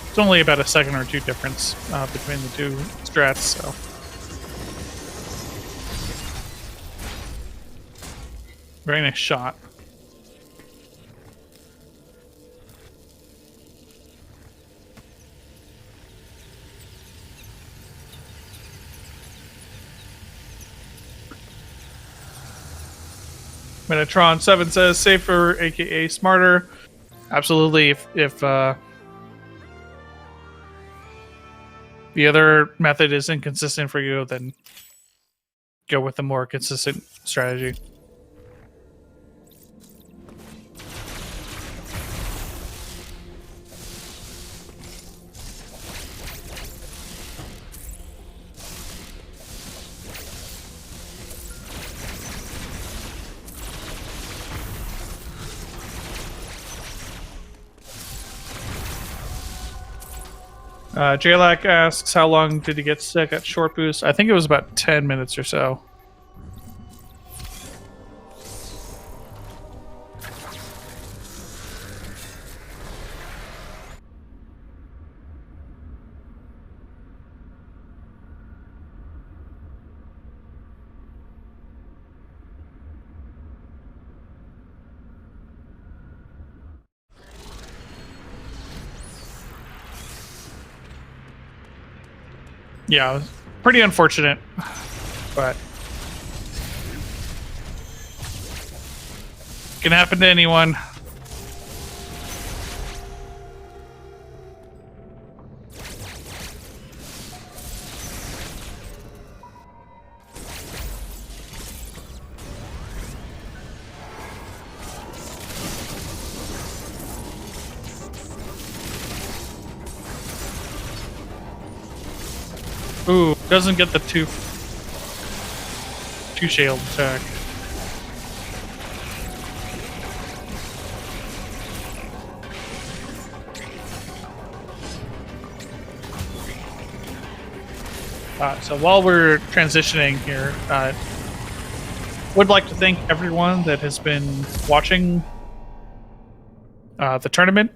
It's only about a second or two difference between the two strats, so. Very nice shot. Metatron7 says safer, aka smarter. Absolutely. If the other method is inconsistent for you, then go with the more consistent strategy. Jalak asks, how long did he get sick at short boost? I think it was about 10 minutes or so. Yeah, it was pretty unfortunate, but can happen to anyone. Ooh, doesn't get the two shield attack. So while we're transitioning here, would like to thank everyone that has been watching the tournament.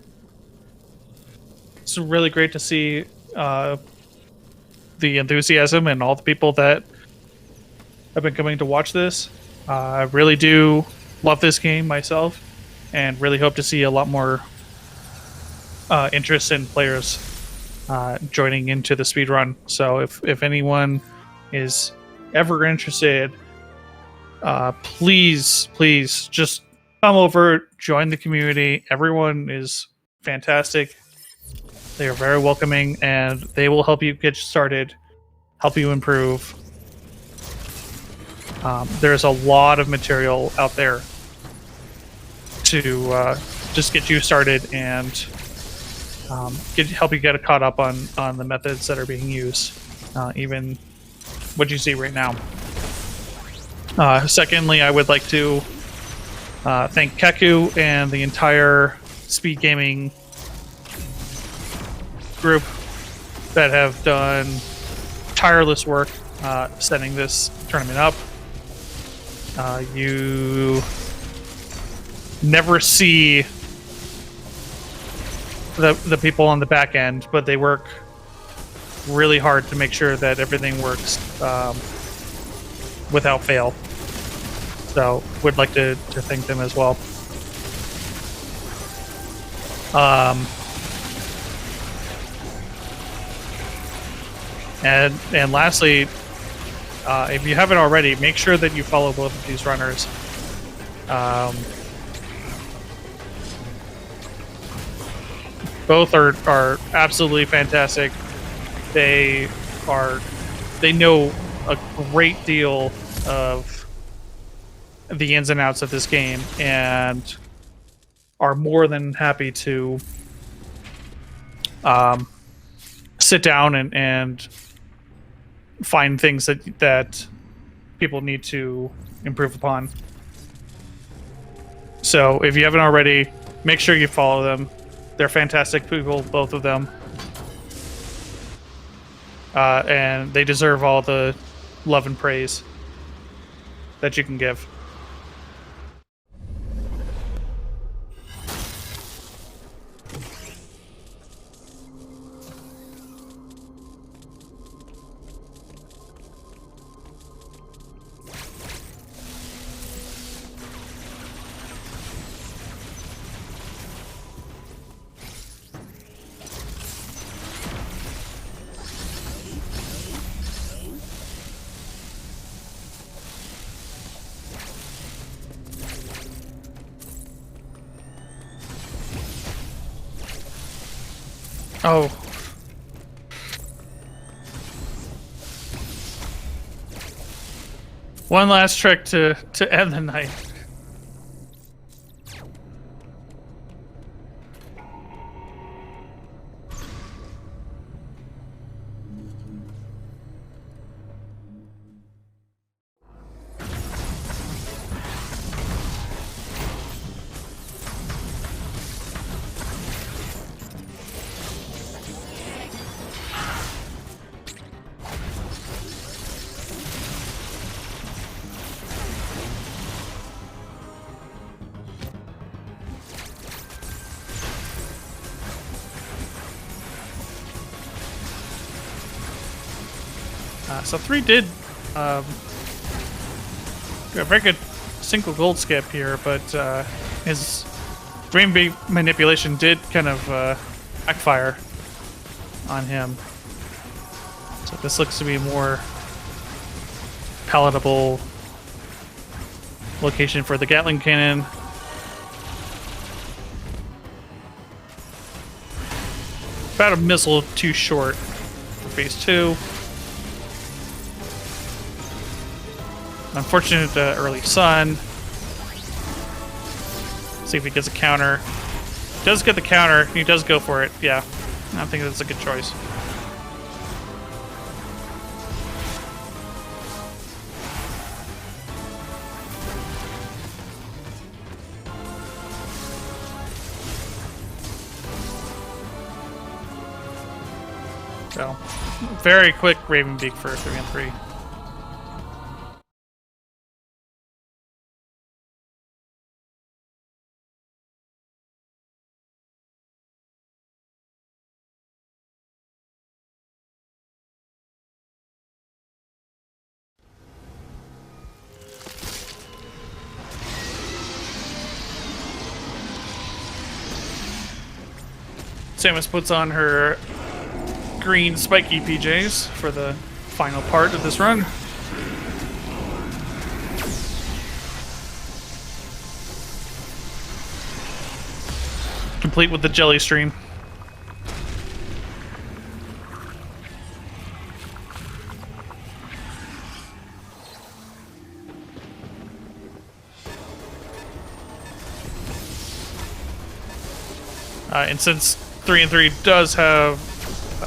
It's really great to see the enthusiasm and all the people that have been coming to watch this. I really do love this game myself, and really hope to see a lot more interest in players joining into the speedrun. So if anyone is ever interested, please just come over, join the community. Everyone is fantastic. They are very welcoming, and they will help you get started, help you improve. There's a lot of material out there to just get you started and help you get caught up on the methods that are being used, even what you see right now. Secondly, I would like to thank Keku and the entire SpeedGaming group that have done tireless work setting this tournament up. You never see the people on the back end, but they work really hard to make sure that everything works without fail. So would like to thank them as well. And lastly, if you haven't already, make sure that you follow both of these runners. Both are absolutely fantastic. They know a great deal of the ins and outs of this game, and are more than happy to sit down and find things that people need to improve upon. So if you haven't already, make sure you follow them. They're fantastic people, both of them. And they deserve all the love and praise that you can give. Oh. One last trick to end the night. So 3 did a very good single gold skip here, but his Dream Beat manipulation did kind of backfire on him. So this looks to be a more palatable location for the Gatling cannon. About a missile too short for phase 2. Unfortunate early sun. See if he gets a counter. Does get the counter. He does go for it. Yeah, I think that's a good choice. So, very quick Raven Beak for 3-3. Samus puts on her green spiky PJs for the final part of this run. Complete with the jelly stream. And since 3-3 does have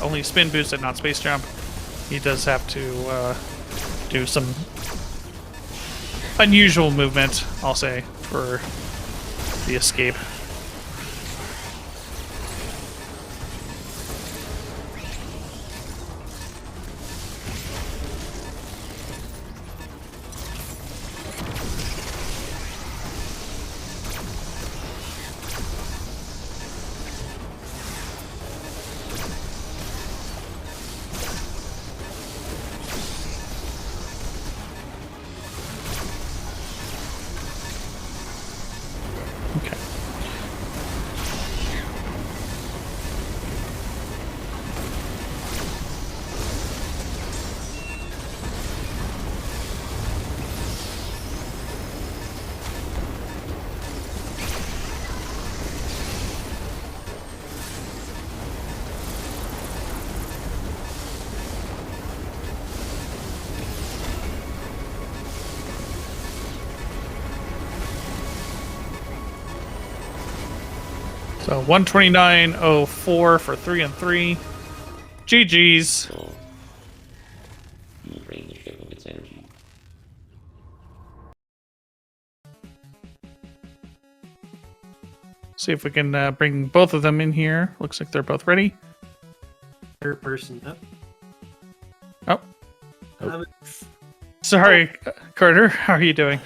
only spin boost and not space jump, he does have to do some unusual movement, I'll say, for the escape. So 129.04 for 3-3. GG's. So, he drained the ship of its energy. See if we can bring both of them in here. Looks like they're both ready. Third person up. Oh. Sorry, Carter. How are you doing?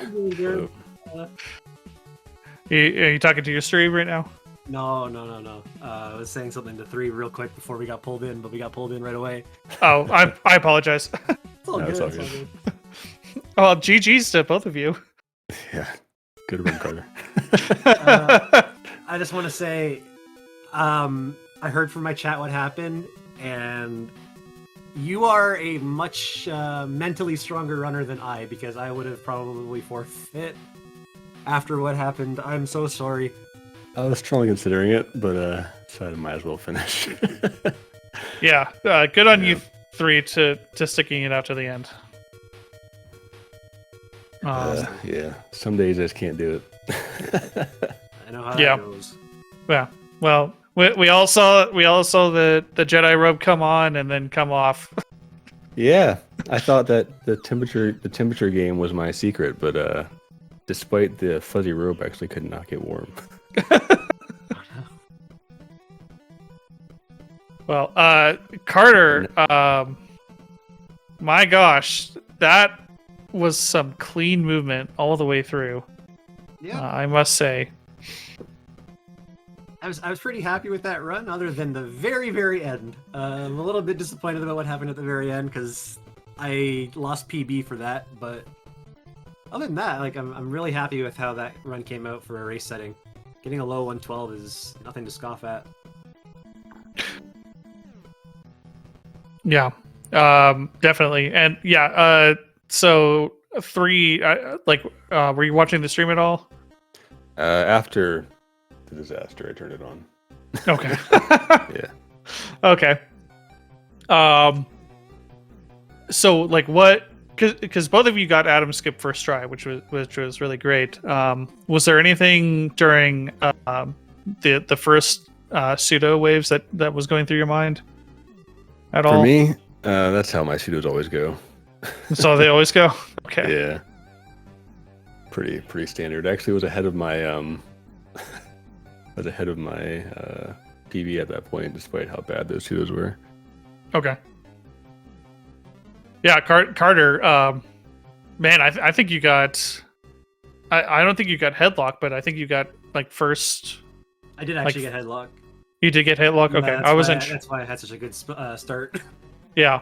Good. Are you talking to your stream right now? No. I was saying something to 3 real quick before we got pulled in, but we got pulled in right away. Oh, I apologize. It's all No, good. it's all It's all good. good. Well, GG's to both of you. Yeah, good run, Carter. I just want to say, I heard from my chat what happened, and you are a much mentally stronger runner than I, because I would have probably forfeit after what happened. I'm so sorry. I was strongly considering it, but decided I might as well finish. Yeah, good on you 3 to sticking it out to the end. Yeah, some days I just can't do it. I know how Yeah. that goes. Yeah. Well, we all saw the Jedi robe come on and then come off. Yeah, I thought that the temperature game was my secret, but despite the fuzzy robe, I actually could not get warm. Well, Carter, my gosh, that was some clean movement all the way through. Yeah. I must say. I was pretty happy with that run, other than the very, very end. I'm a little bit disappointed about what happened at the very end because I lost PB for that. But other than that, like I'm really happy with how that run came out for a race setting. Getting a low 112 is nothing to scoff at. Yeah, definitely. And yeah, so Three, were you watching the stream at all? After the disaster, I turned it on. Okay. Yeah. Okay. So like what? Because both of you got Adam skip first try, which was really great. Was there anything during the first pseudo waves that was going through your mind at all? For me, that's how my pseudos always go. So they always go. Okay. Yeah. Pretty standard. Actually, was ahead of my PB at that point, despite how bad those pseudos were. Okay. Yeah, Carter. Man, I think you got. I don't think you got headlock, but I think you got like first. I did actually get headlock. You did get headlock. Okay, That's I wasn't. That's why I had such a good start. Yeah.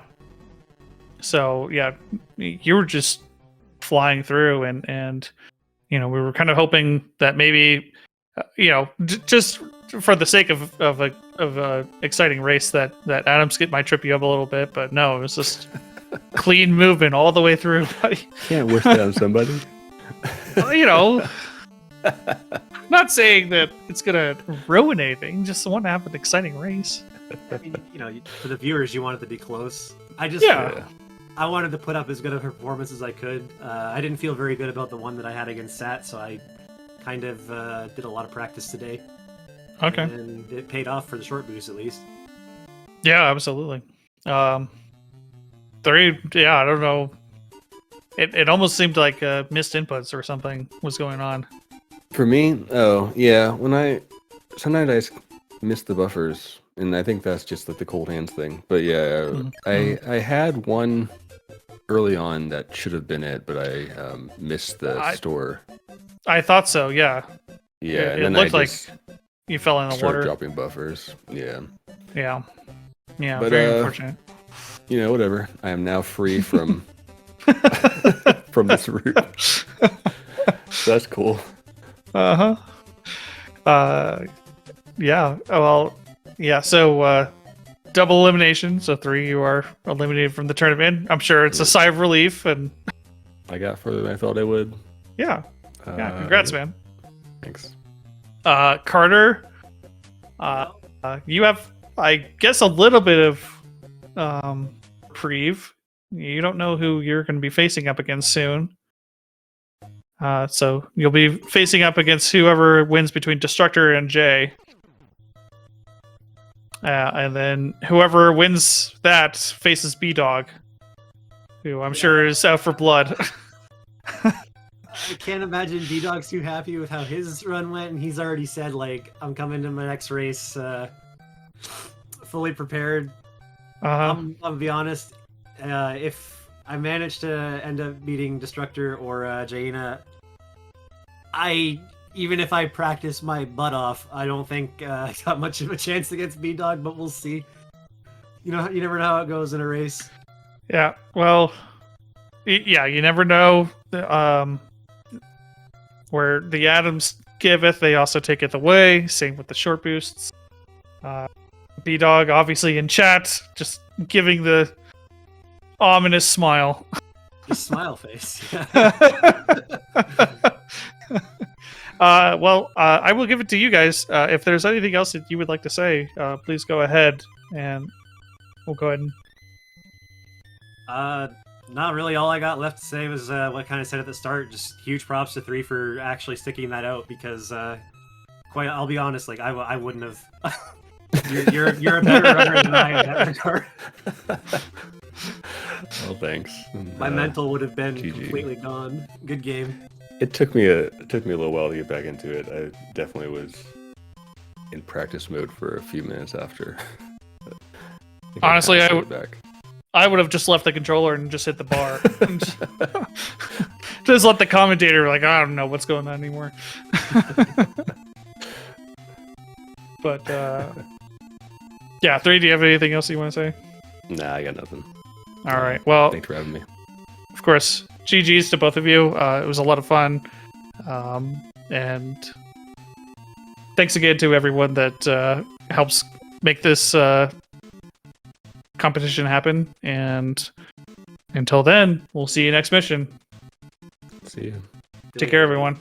So yeah, you were just flying through, and we were kind of hoping that maybe, just for the sake of a exciting race that Adam skip might trip you up a little bit, but no, it was just clean movement all the way through, buddy. Can't wish that on somebody. Not saying that it's gonna ruin anything. Just want to have an exciting race. I mean, for the viewers, you want it to be close. I wanted to put up as good of a performance as I could. I didn't feel very good about the one that I had against Sat, so I kind of did a lot of practice today. Okay. And it paid off for the short boost, at least. Yeah, absolutely. Three, yeah, I don't know. It almost seemed like missed inputs or something was going on. For me, oh yeah, sometimes I miss the buffers, and I think that's just like the cold hands thing. But yeah, I had one early on that should have been it, but I missed the store. I thought so, yeah. Yeah, it and then looked I like you fell in the started water. dropping buffers. Yeah. Yeah. Yeah, but, very unfortunate. Whatever. I am now free from from this route. So that's cool. Yeah. Well, yeah. So double elimination. So 3, you are eliminated from the tournament. I'm sure it's a sigh of relief, and I got further than I thought I would. Yeah. Yeah. Congrats, man. Thanks. Carter. You have, I guess, a little bit of reprieve. You don't know who you're going to be facing up against soon. So you'll be facing up against whoever wins between Destructor and Jay. And then whoever wins that faces B-Dog, who I'm sure is out for blood. I can't imagine B-Dog's too happy with how his run went, and he's already said, like, I'm coming to my next race fully prepared. I'll be honest, if I manage to end up beating Destructor or Jaina, even if I practice my butt off, I don't think I got much of a chance against B-Dog, but we'll see. You never know how it goes in a race. Yeah, well, yeah, you never know. Where the atoms giveth, they also taketh away. Same with the short boosts. B-Dog, obviously in chat, just giving the ominous smile. Just smile face. Well, I will give it to you guys. If there's anything else that you would like to say, please go ahead, and we'll go ahead and... Not really. All I got left to say was what I kind of said at the start. Just huge props to 3 for actually sticking that out, because I'll be honest, like I wouldn't have. You're a better runner than I am in that regard. Well, thanks. My mental would have been GG. completely gone. Good game. It took me a little while to get back into it. I definitely was in practice mode for a few minutes after. Honestly, back. I would have just left the controller and just hit the bar. Just let the commentator, like, I don't know what's going on anymore. But yeah, 3, do you have anything else you want to say? Nah, I got nothing. All right. Well, Thanks for having me. of course, GG's to both of you. It was a lot of fun. And thanks again to everyone that helps make this competition happen. And until then, we'll see you next mission. See you. Take care, everyone.